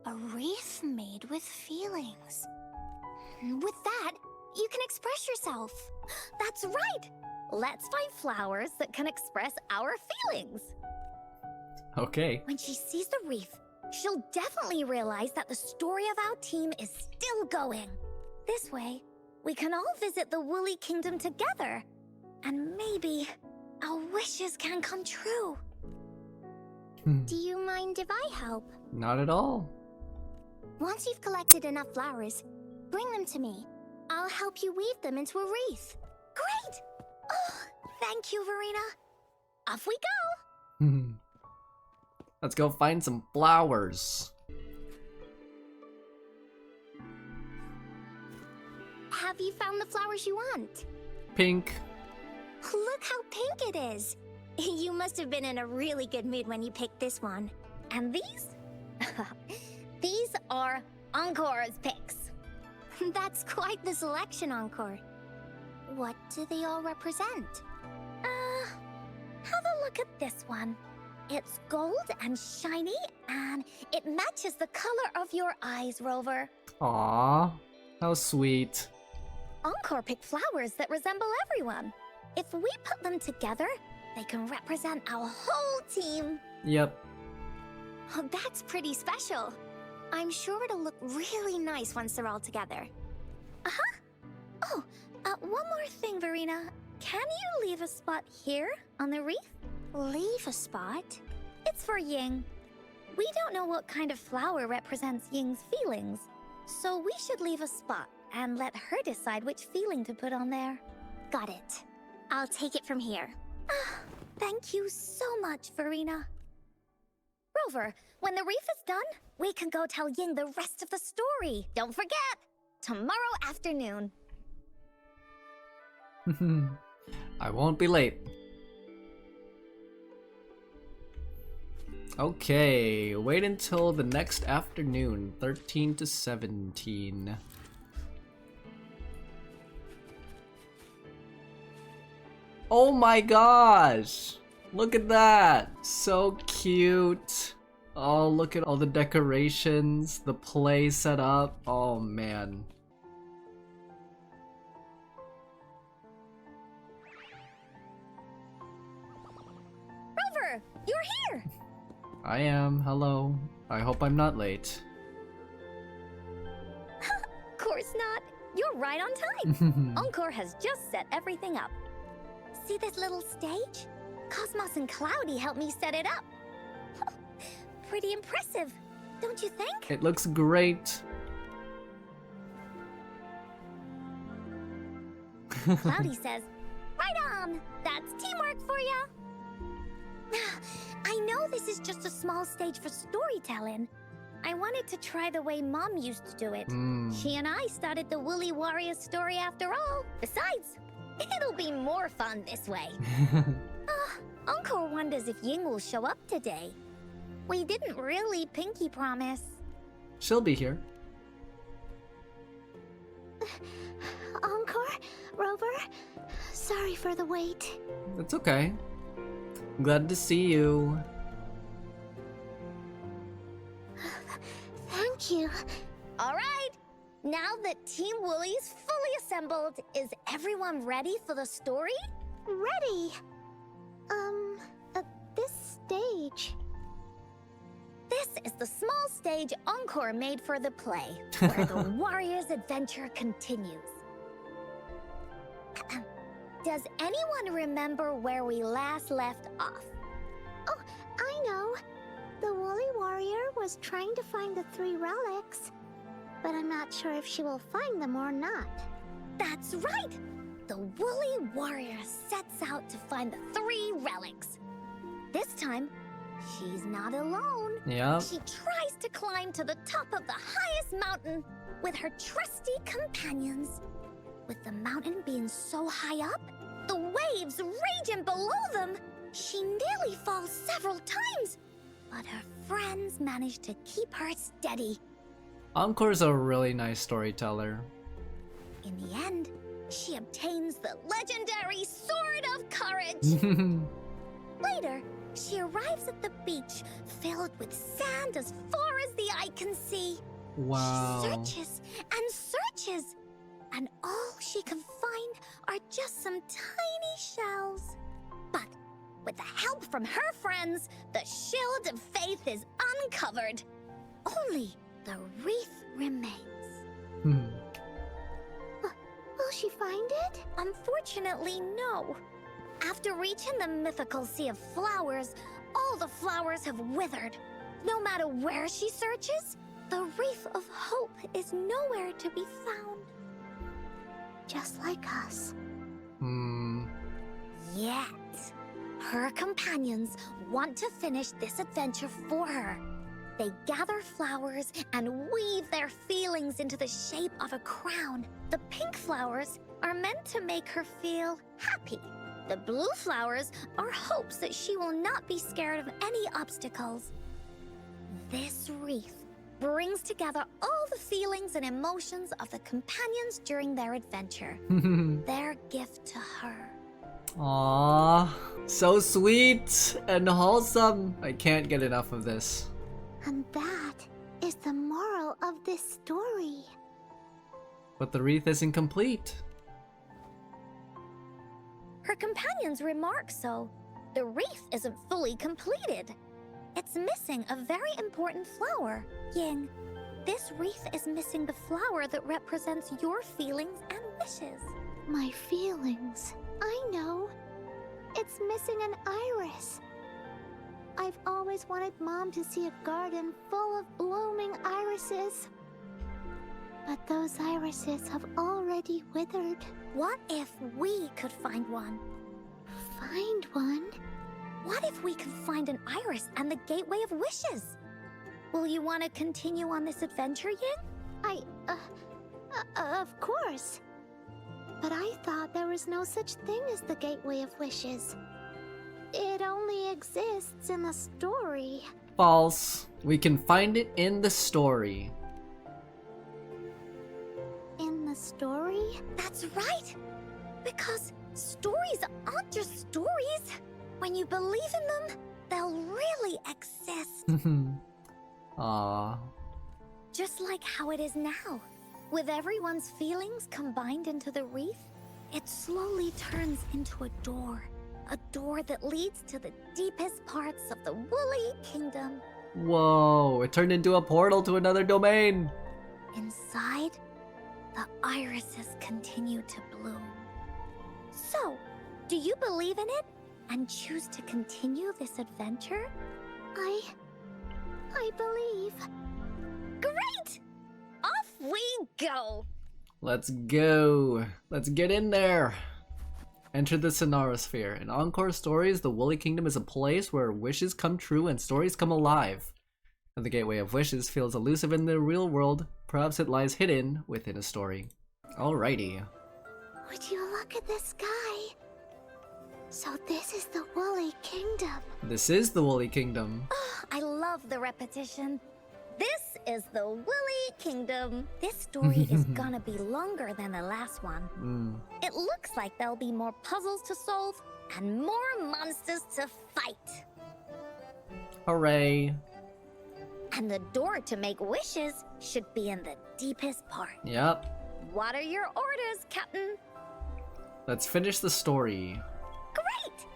A wreath made with feelings. With that, you can express yourself.
That's right! Let's find flowers that can express our feelings.
Okay.
When she sees the wreath, she'll definitely realize that the story of our team is still going. This way, we can all visit the Woolly Kingdom together. And maybe our wishes can come true.
Do you mind if I help?
Not at all.
Once you've collected enough flowers, bring them to me. I'll help you weave them into a wreath.
Great! Oh, thank you, Verena. Off we go!
Let's go find some flowers.
Have you found the flowers you want?
Pink.
Look how pink it is. You must have been in a really good mood when you picked this one.
And these? These are Encore's picks.
That's quite the selection, Encore. What do they all represent?
Have a look at this one. It's gold and shiny, and it matches the color of your eyes, Rover.
Aww. How sweet.
Encore picked flowers that resemble everyone. If we put them together, they can represent our whole team.
Yep.
Oh, that's pretty special. I'm sure it'll look really nice once they're all together.
Oh, one more thing, Verena. Can you leave a spot here on the wreath?
Leave a spot?
It's for Ying. We don't know what kind of flower represents Ying's feelings, so we should leave a spot and let her decide which feeling to put on there.
Got it. I'll take it from here.
Thank you so much, Verena. Rover, when the wreath is done, we can go tell Ying the rest of the story. Don't forget, tomorrow afternoon.
I won't be late. Okay, wait until the next afternoon, 13 to 17. Oh my gosh! Look at that! So cute! Oh, look at all the decorations, the play set up. Oh man.
Rover, you're here!
I am. Hello. I hope I'm not late.
Course not. You're right on time. Encore has just set everything up. See this little stage? Cosmos and Cloudy helped me set it up. Pretty impressive, don't you think?
It looks great.
Cloudy says, right on! That's teamwork for ya! I know this is just a small stage for storytelling. I wanted to try the way Mom used to do it. She and I started the Woolly Warrior story after all. Besides, it'll be more fun this way. Encore wonders if Ying will show up today. We didn't really pinky promise.
She'll be here.
Encore, Rover. Sorry for the wait.
It's okay. Glad to see you.
Thank you.
All right. Now that Team Woolly's fully assembled, is everyone ready for the story?
Ready. This stage.
This is the small stage Encore made for the play, where the warrior's adventure continues. Does anyone remember where we last left off?
Oh, I know. The Woolly Warrior was trying to find the 3 relics, but I'm not sure if she will find them or not.
That's right! The Woolly Warrior sets out to find the 3 relics. This time, she's not alone.
Yep.
She tries to climb to the top of the highest mountain with her trusty companions. With the mountain being so high up, the waves raging below them, she nearly falls several times. But her friends manage to keep her steady.
Encore's a really nice storyteller.
In the end, she obtains the legendary Sword of Courage. Later, she arrives at the beach filled with sand as far as the eye can see.
Wow.
She searches and searches, and all she can find are just some tiny shells. But with the help from her friends, the shield of faith is uncovered. Only the wreath remains.
Will she find it?
Unfortunately, no. After reaching the mythical sea of flowers, all the flowers have withered. No matter where she searches, the wreath of hope is nowhere to be found.
Just like us.
Yet, her companions want to finish this adventure for her. They gather flowers and weave their feelings into the shape of a crown. The pink flowers are meant to make her feel happy. The blue flowers are hopes that she will not be scared of any obstacles. This wreath brings together all the feelings and emotions of the companions during their adventure. Their gift to her.
Aww, so sweet and wholesome. I can't get enough of this.
And that is the moral of this story.
But the wreath isn't complete.
Her companions remark so. The wreath isn't fully completed. It's missing a very important flower. Ying, this wreath is missing the flower that represents your feelings and wishes.
My feelings. I know. It's missing an iris. I've always wanted Mom to see a garden full of blooming irises. But those irises have already withered.
What if we could find one?
Find one?
What if we could find an iris and the gateway of wishes? Will you want to continue on this adventure, Ying?
Of course. But I thought there was no such thing as the gateway of wishes. It only exists in the story.
False. We can find it in the story.
In the story?
That's right! Because stories aren't just stories. When you believe in them, they'll really exist.
Aww.
Just like how it is now. With everyone's feelings combined into the wreath, it slowly turns into a door. A door that leads to the deepest parts of the Woolly Kingdom.
Whoa, it turned into a portal to another domain.
Inside, the irises continue to bloom. So, do you believe in it and choose to continue this adventure?
I believe.
Great! Off we go!
Let's go. Let's get in there. Enter the Sonorasphere. In Encore stories, the Woolly Kingdom is a place where wishes come true and stories come alive. And the Gateway of Wishes feels elusive in the real world. Perhaps it lies hidden within a story. Alrighty.
Would you look at the sky? So this is the Woolly Kingdom.
This is the Woolly Kingdom.
Oh, I love the repetition. This is the Woolly Kingdom. This story is gonna be longer than the last one. It looks like there'll be more puzzles to solve and more monsters to fight.
Hooray.
And the door to make wishes should be in the deepest part.
Yep.
What are your orders, Captain?
Let's finish the story.
Great!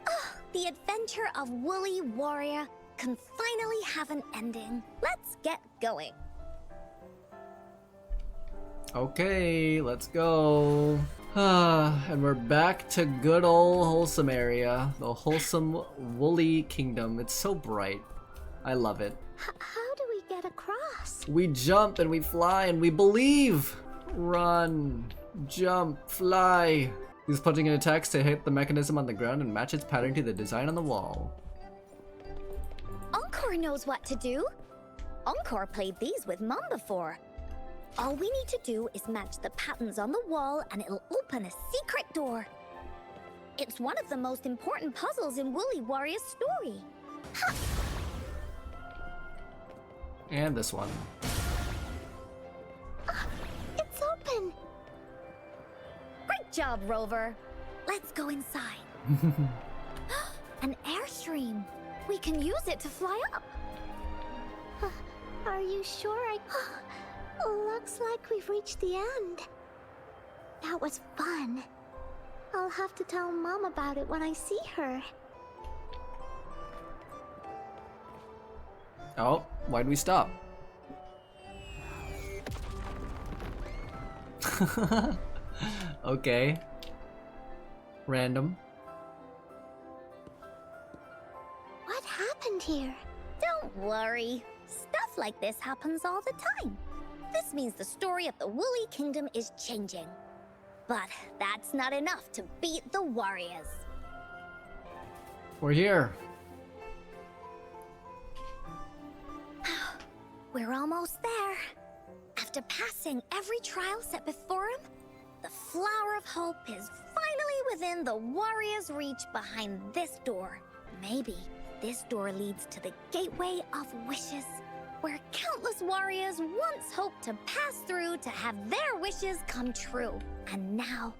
Oh, the adventure of Woolly Warrior can finally have an ending. Let's get going.
Okay, let's go. And we're back to good old wholesome area. The wholesome Woolly Kingdom. It's so bright. I love it.
How do we get across?
We jump and we fly and we believe! Run, jump, fly. Use punching and attacks to hit the mechanism on the ground and match its pattern to the design on the wall.
Encore knows what to do. Encore played these with Mom before. All we need to do is match the patterns on the wall and it'll open a secret door. It's one of the most important puzzles in Woolly Warrior's story. Ha!
And this one.
It's open.
Great job, Rover. Let's go inside. An airstream. We can use it to fly up.
Are you sure Looks like we've reached the end. That was fun. I'll have to tell Mom about it when I see her.
Oh, why'd we stop? Okay. Random.
What happened here?
Don't worry. Stuff like this happens all the time. This means the story of the Woolly Kingdom is changing. But that's not enough to beat the warriors.
We're here.
We're almost there. After passing every trial set before him, the Flower of Hope is finally within the warrior's reach behind this door. Maybe this door leads to the Gateway of Wishes, where countless warriors once hoped to pass through to have their wishes come true. And now,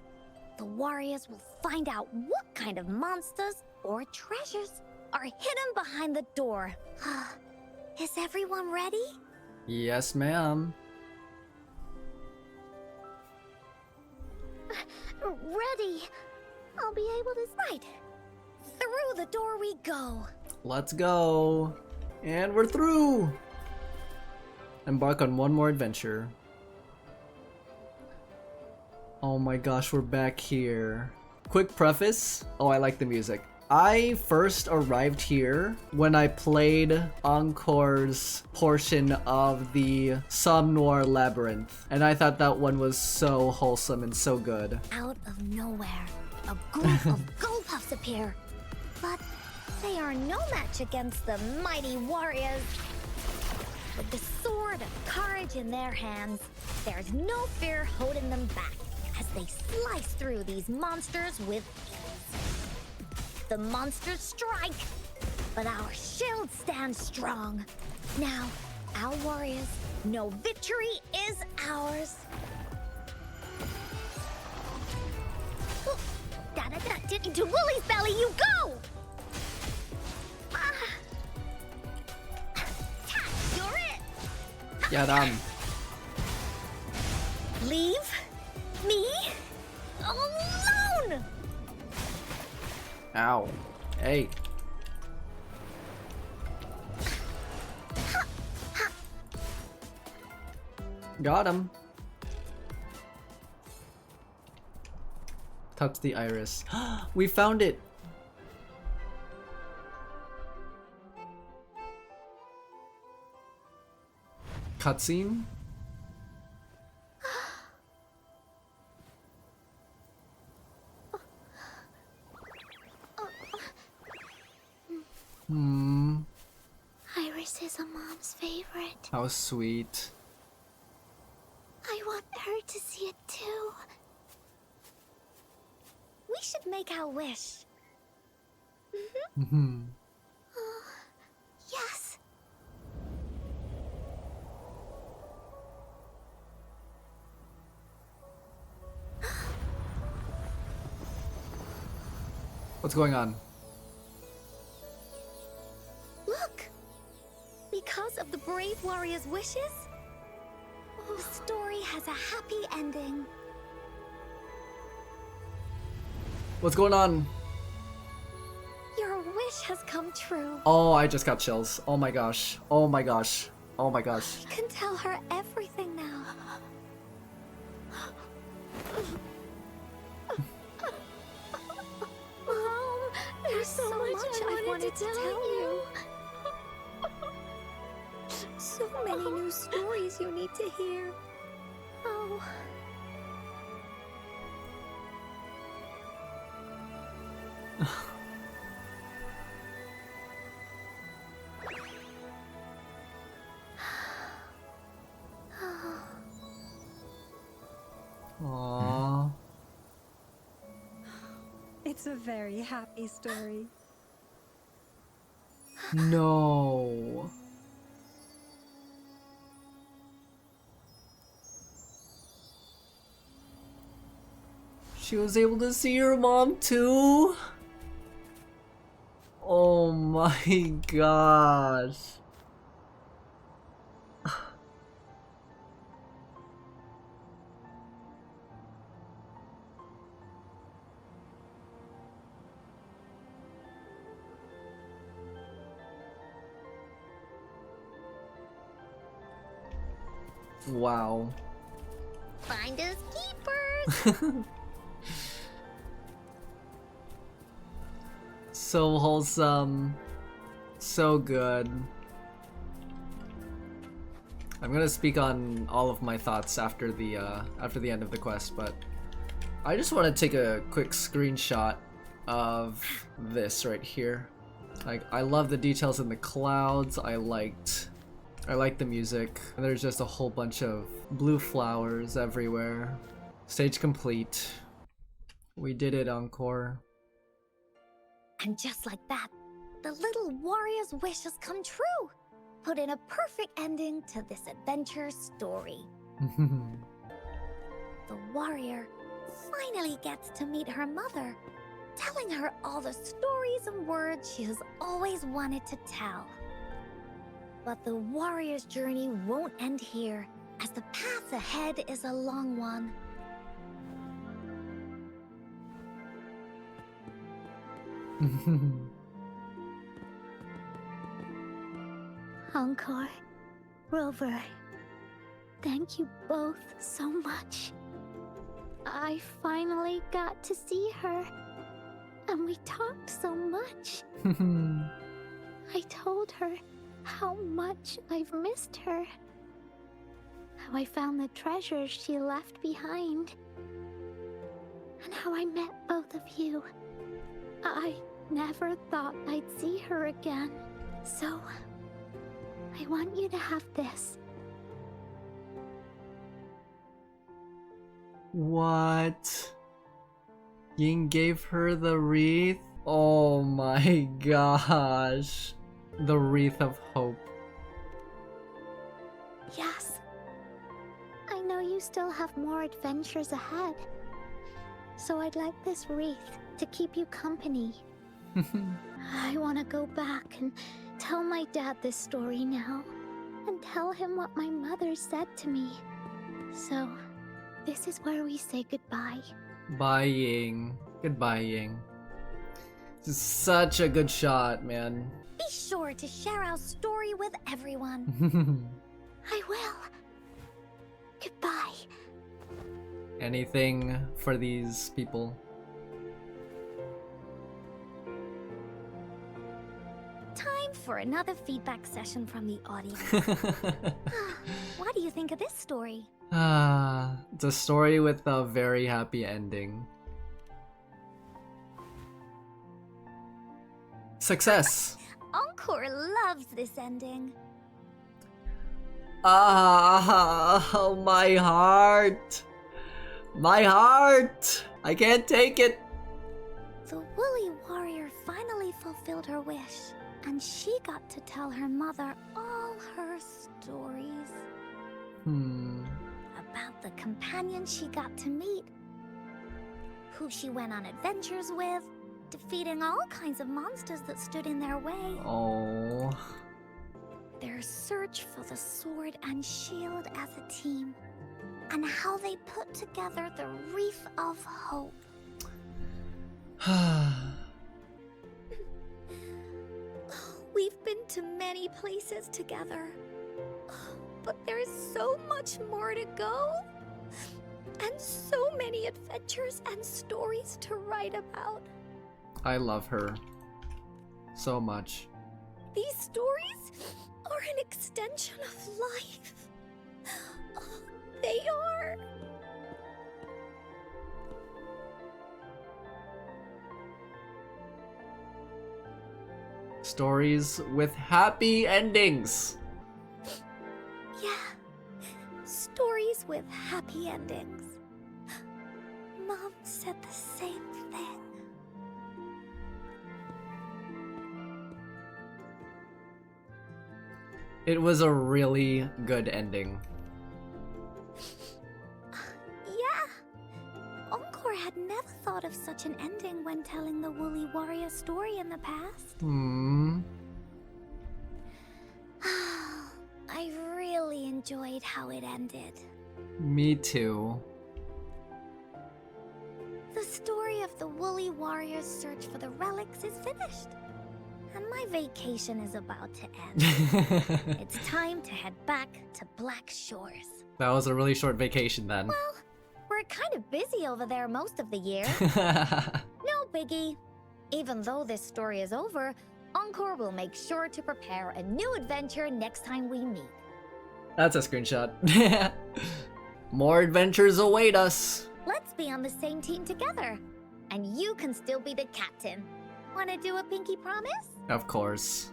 the warriors will find out what kind of monsters or treasures are hidden behind the door. Is everyone ready?
Yes, ma'am.
Ready. I'll be able to...
Right. Through the door we go.
Let's go. And we're through. Embark on one more adventure. Oh my gosh, we're back here. Quick preface. Oh, I like the music. I first arrived here when I played Encore's portion of the Somnoir Labyrinth, and I thought that one was so wholesome and so good.
Out of nowhere, a group of Gullpuffs appear. But they are no match against the mighty warriors. With the sword of courage in their hands, there's no fear holding them back as they slice through these monsters with ease. The monsters strike, but our shield stands strong. Now, our warriors know victory is ours. Into Woolly's belly you go! You're it!
Yeah,
Leave me alone!
Ow. Hey. Got him. Touch the iris. We found it. Cutscene.
Iris is a mom's favorite.
How sweet.
I want her to see it too.
We should make our wish.
Yes.
What's going on?
Look! Because of the brave warrior's wishes, the story has a happy ending.
What's going on?
Your wish has come true.
Oh, I just got chills. Oh my gosh. Oh my gosh. Oh my gosh.
We can tell her everything now. Mom, there's so much I wanted to tell you. So many new stories you need to hear. Oh.
Aww.
It's a very happy story.
No. She was able to see her mom too? Oh my gosh. Wow.
Finders keepers.
So wholesome. So good. I'm gonna speak on all of my thoughts after the end of the quest, but I just want to take a quick screenshot of this right here. Like, I love the details in the clouds. I liked the music. And there's just a whole bunch of blue flowers everywhere. Stage complete. We did it, Encore.
And just like that, the little warrior's wish has come true. Put in a perfect ending to this adventure story. The warrior finally gets to meet her mother, telling her all the stories and words she has always wanted to tell. But the warrior's journey won't end here, as the path ahead is a long one.
Encore, Rover, thank you both so much. I finally got to see her, and we talked so much. I told her how much I've missed her, how I found the treasures she left behind, and how I met both of you. I never thought I'd see her again, so I want you to have this.
What? Ying gave her the wreath? Oh my gosh. The wreath of hope.
Yes. I know you still have more adventures ahead, so I'd like this wreath to keep you company. I want to go back and tell my dad this story now, and tell him what my mother said to me. So, this is where we say goodbye.
Bye, Ying. Goodbye, Ying. This is such a good shot, man.
Be sure to share our story with everyone.
I will. Goodbye.
Anything for these people?
Time for another feedback session from the audience. What do you think of this story?
It's a story with a very happy ending. Success!
Encore loves this ending.
Ah, my heart! My heart! I can't take it!
The woolly warrior finally fulfilled her wish, and she got to tell her mother all her stories. About the companions she got to meet, who she went on adventures with, defeating all kinds of monsters that stood in their way.
Oh.
Their search for the sword and shield as a team, and how they put together the Wreath of Hope. We've been to many places together, but there's so much more to go, and so many adventures and stories to write about.
I love her so much.
These stories are an extension of life. They are.
Stories with happy endings.
Yeah, stories with happy endings. Mom said the same thing.
It was a really good ending.
Yeah, Encore had never thought of such an ending when telling the Woolly Warrior story in the past. I really enjoyed how it ended.
Me too.
The story of the Woolly Warrior's search for the relics is finished, and my vacation is about to end. It's time to head back to Black Shores.
That was a really short vacation then.
Well, we're kind of busy over there most of the year. No biggie. Even though this story is over, Encore will make sure to prepare a new adventure next time we meet.
That's a screenshot. More adventures await us.
Let's be on the same team together. And you can still be the captain. Wanna do a pinky promise?
Of course.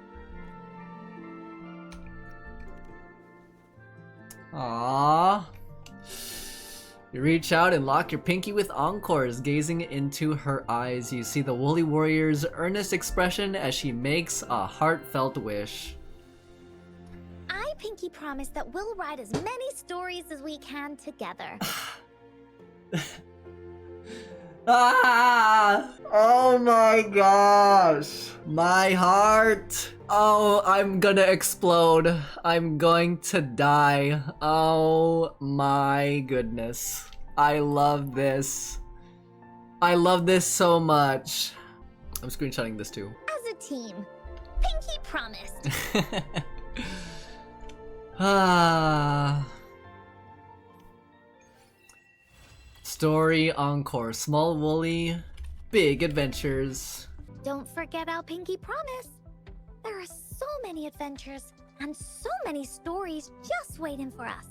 Aww. You reach out and lock your pinky with Encore's. Gazing into her eyes, you see the Woolly Warrior's earnest expression as she makes a heartfelt wish.
I pinky promise that we'll write as many stories as we can together.
Ah! Oh my gosh! My heart! Oh, I'm gonna explode. I'm going to die. Oh my goodness. I love this. I love this so much. I'm screenshotting this too.
As a team, pinky promised.
Ah. Story Encore. Small Woolly, big adventures.
Don't forget our pinky promise. There are so many adventures and so many stories just waiting for us.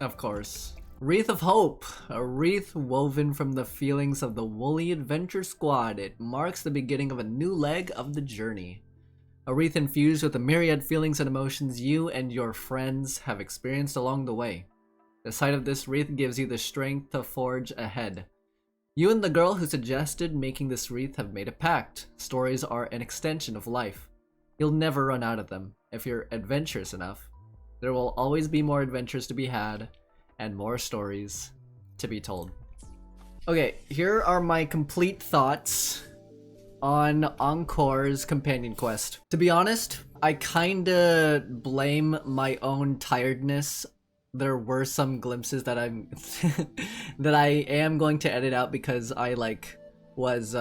Of course. Wreath of Hope. A wreath woven from the feelings of the Woolly Adventure Squad. It marks the beginning of a new leg of the journey. A wreath infused with the myriad feelings and emotions you and your friends have experienced along the way. The sight of this wreath gives you the strength to forge ahead. You and the girl who suggested making this wreath have made a pact. Stories are an extension of life. You'll never run out of them if you're adventurous enough. There will always be more adventures to be had and more stories to be told. Okay, here are my complete thoughts on Encore's companion quest. To be honest, I kinda blame my own tiredness. There were some glimpses that I'm that I am going to edit out because I was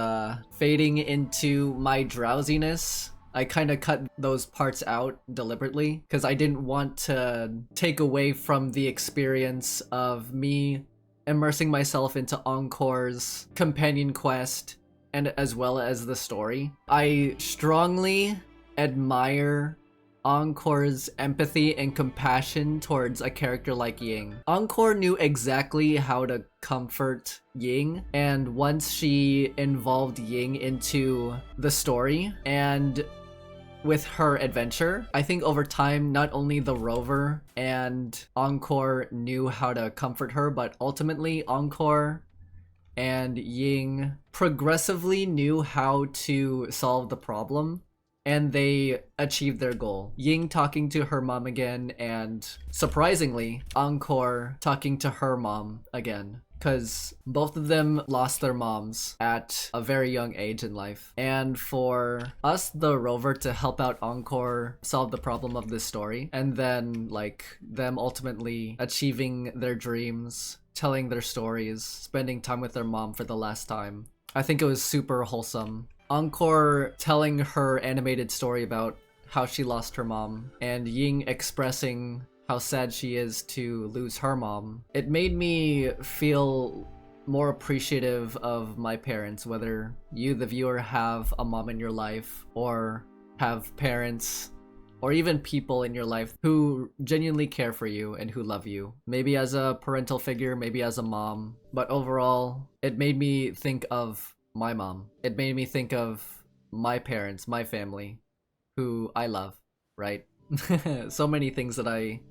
fading into my drowsiness. I kind of cut those parts out deliberately because I didn't want to take away from the experience of me immersing myself into Encore's companion quest and as well as the story. I strongly admire Encore's empathy and compassion towards a character like Ying. Encore knew exactly how to comfort Ying, and once she involved Ying into the story and with her adventure, I think over time not only the rover and Encore knew how to comfort her, but ultimately Encore and Ying progressively knew how to solve the problem. And they achieved their goal. Ying talking to her mom again, and surprisingly, Encore talking to her mom again. because both of them lost their moms at a very young age in life. And for us, the rover, to help out Encore solve the problem of this story, and then like them ultimately achieving their dreams, telling their stories, spending time with their mom for the last time, I think it was super wholesome. Encore telling her animated story about how she lost her mom, and Ying expressing how sad she is to lose her mom. It made me feel more appreciative of my parents, whether you, the viewer, have a mom in your life, or have parents, or even people in your life who genuinely care for you and who love you. Maybe as a parental figure, maybe as a mom, but overall, it made me think of my mom. It made me think of my parents, my family, who I love, right? So many things that I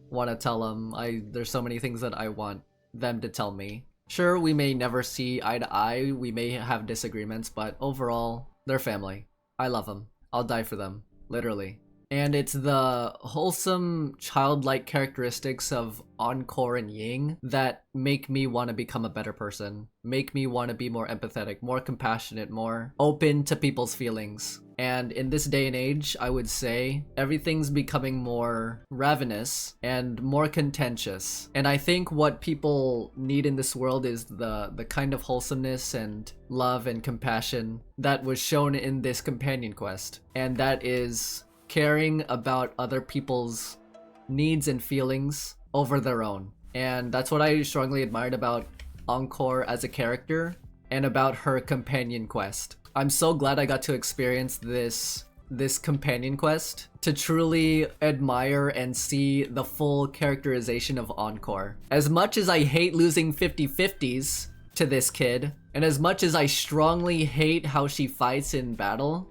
want to tell them. There's so many things that I want them to tell me. Sure, we may never see eye to eye, we may have disagreements, but overall, they're family. I love them. I'll die for them, literally. And it's the wholesome, childlike characteristics of Encore and Ying that make me want to become a better person, make me want to be more empathetic, more compassionate, more open to people's feelings. And in this day and age, I would say everything's becoming more ravenous and more contentious. And I think what people need in this world is the kind of wholesomeness and love and compassion that was shown in this companion quest. And that is caring about other people's needs and feelings over their own. And that's what I strongly admired about Encore as a character and about her companion quest. I'm so glad I got to experience this companion quest to truly admire and see the full characterization of Encore. As much as I hate losing 50/50s to this kid, and as much as I strongly hate how she fights in battle,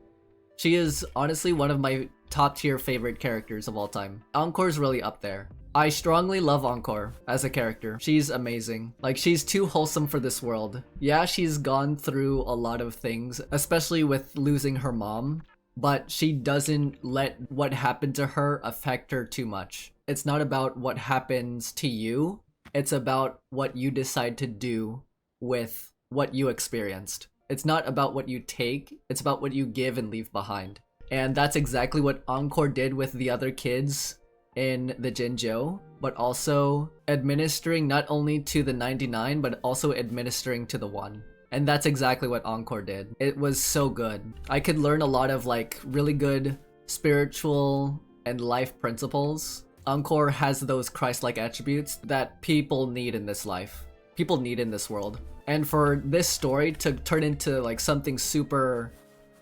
she is honestly one of my top tier favorite characters of all time. Encore's really up there. I strongly love Encore as a character. She's amazing. Like, she's too wholesome for this world. Yeah, she's gone through a lot of things, especially with losing her mom, but she doesn't let what happened to her affect her too much. It's not about what happens to you, it's about what you decide to do with what you experienced. It's not about what you take, it's about what you give and leave behind. And that's exactly what Encore did with the other kids in the Jinzhou, but also administering not only to the 99, but also administering to the 1. And that's exactly what Encore did. It was so good. I could learn a lot of like really good spiritual and life principles. Encore has those Christ-like attributes that people need in this life. People need in this world. And for this story to turn into like something super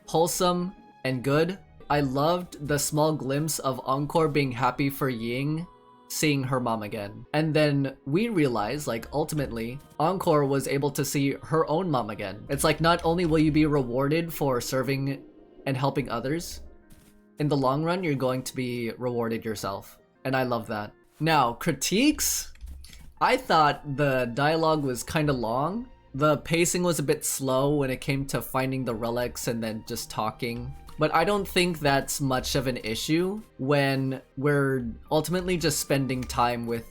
wholesome and good, I loved the small glimpse of Encore being happy for Ying seeing her mom again. And then we realized, like, ultimately, Encore was able to see her own mom again. It's like, not only will you be rewarded for serving and helping others, in the long run, you're going to be rewarded yourself. And I love that. Now, critiques? I thought the dialogue was kind of long. The pacing was a bit slow when it came to finding the relics and then just talking. But I don't think that's much of an issue when we're ultimately just spending time with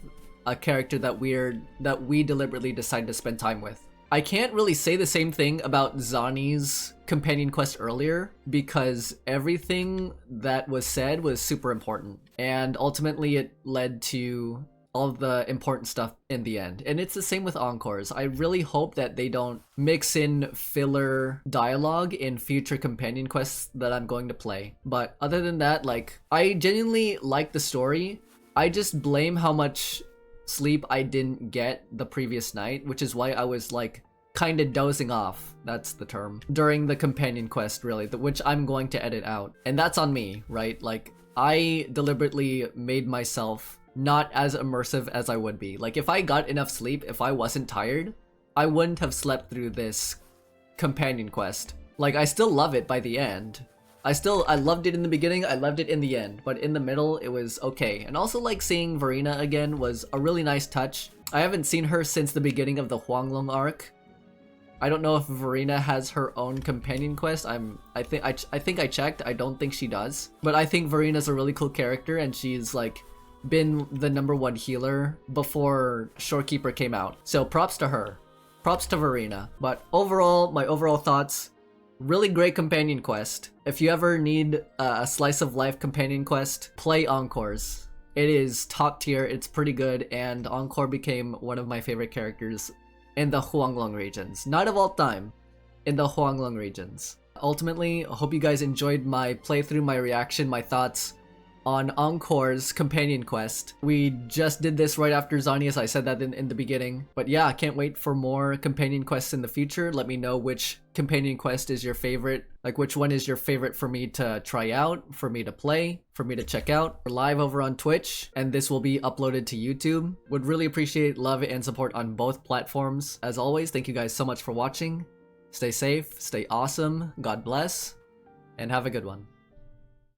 a character that we deliberately decide to spend time with. I can't really say the same thing about Zani's companion quest earlier, because everything that was said was super important, and ultimately it led to all of the important stuff in the end. And it's the same with Encores. I really hope that they don't mix in filler dialogue in future companion quests that I'm going to play. But other than that, like, I genuinely like the story. I just blame how much sleep I didn't get the previous night, which is why I was like kind of dozing off, that's the term, during the companion quest, really, which I'm going to edit out. And that's on me, right? Like, I deliberately made myself not as immersive as I would be. Like, if I got enough sleep, if I wasn't tired, I wouldn't have slept through this companion quest. Like, I still love it by the end. I loved it in the beginning, I loved it in the end, but in the middle, it was okay. And also, like, seeing Verena again was a really nice touch. I haven't seen her since the beginning of the Huanglong arc. I don't know if Verena has her own companion quest. I think I checked. I don't think she does. But I think Verena's a really cool character, and she's like been the #1 healer before Shorekeeper came out. So props to her. Props to Verena. But overall, my overall thoughts, really great companion quest. If you ever need a slice of life companion quest, play Encores. It is top tier, it's pretty good, and Encore became one of my favorite characters in the Huanglong regions. Not of all time, in the Huanglong regions. Ultimately, I hope you guys enjoyed my playthrough, my reaction, my thoughts on Encore's companion quest. We just did this right after Zanias, I said that in the beginning. But yeah, I can't wait for more companion quests in the future. Let me know which companion quest is your favorite. Like which one is your favorite for me to try out, for me to play, for me to check out. We're live over on Twitch, and this will be uploaded to YouTube. Would really appreciate love and support on both platforms. As always, thank you guys so much for watching. Stay safe, stay awesome, God bless, and have a good one.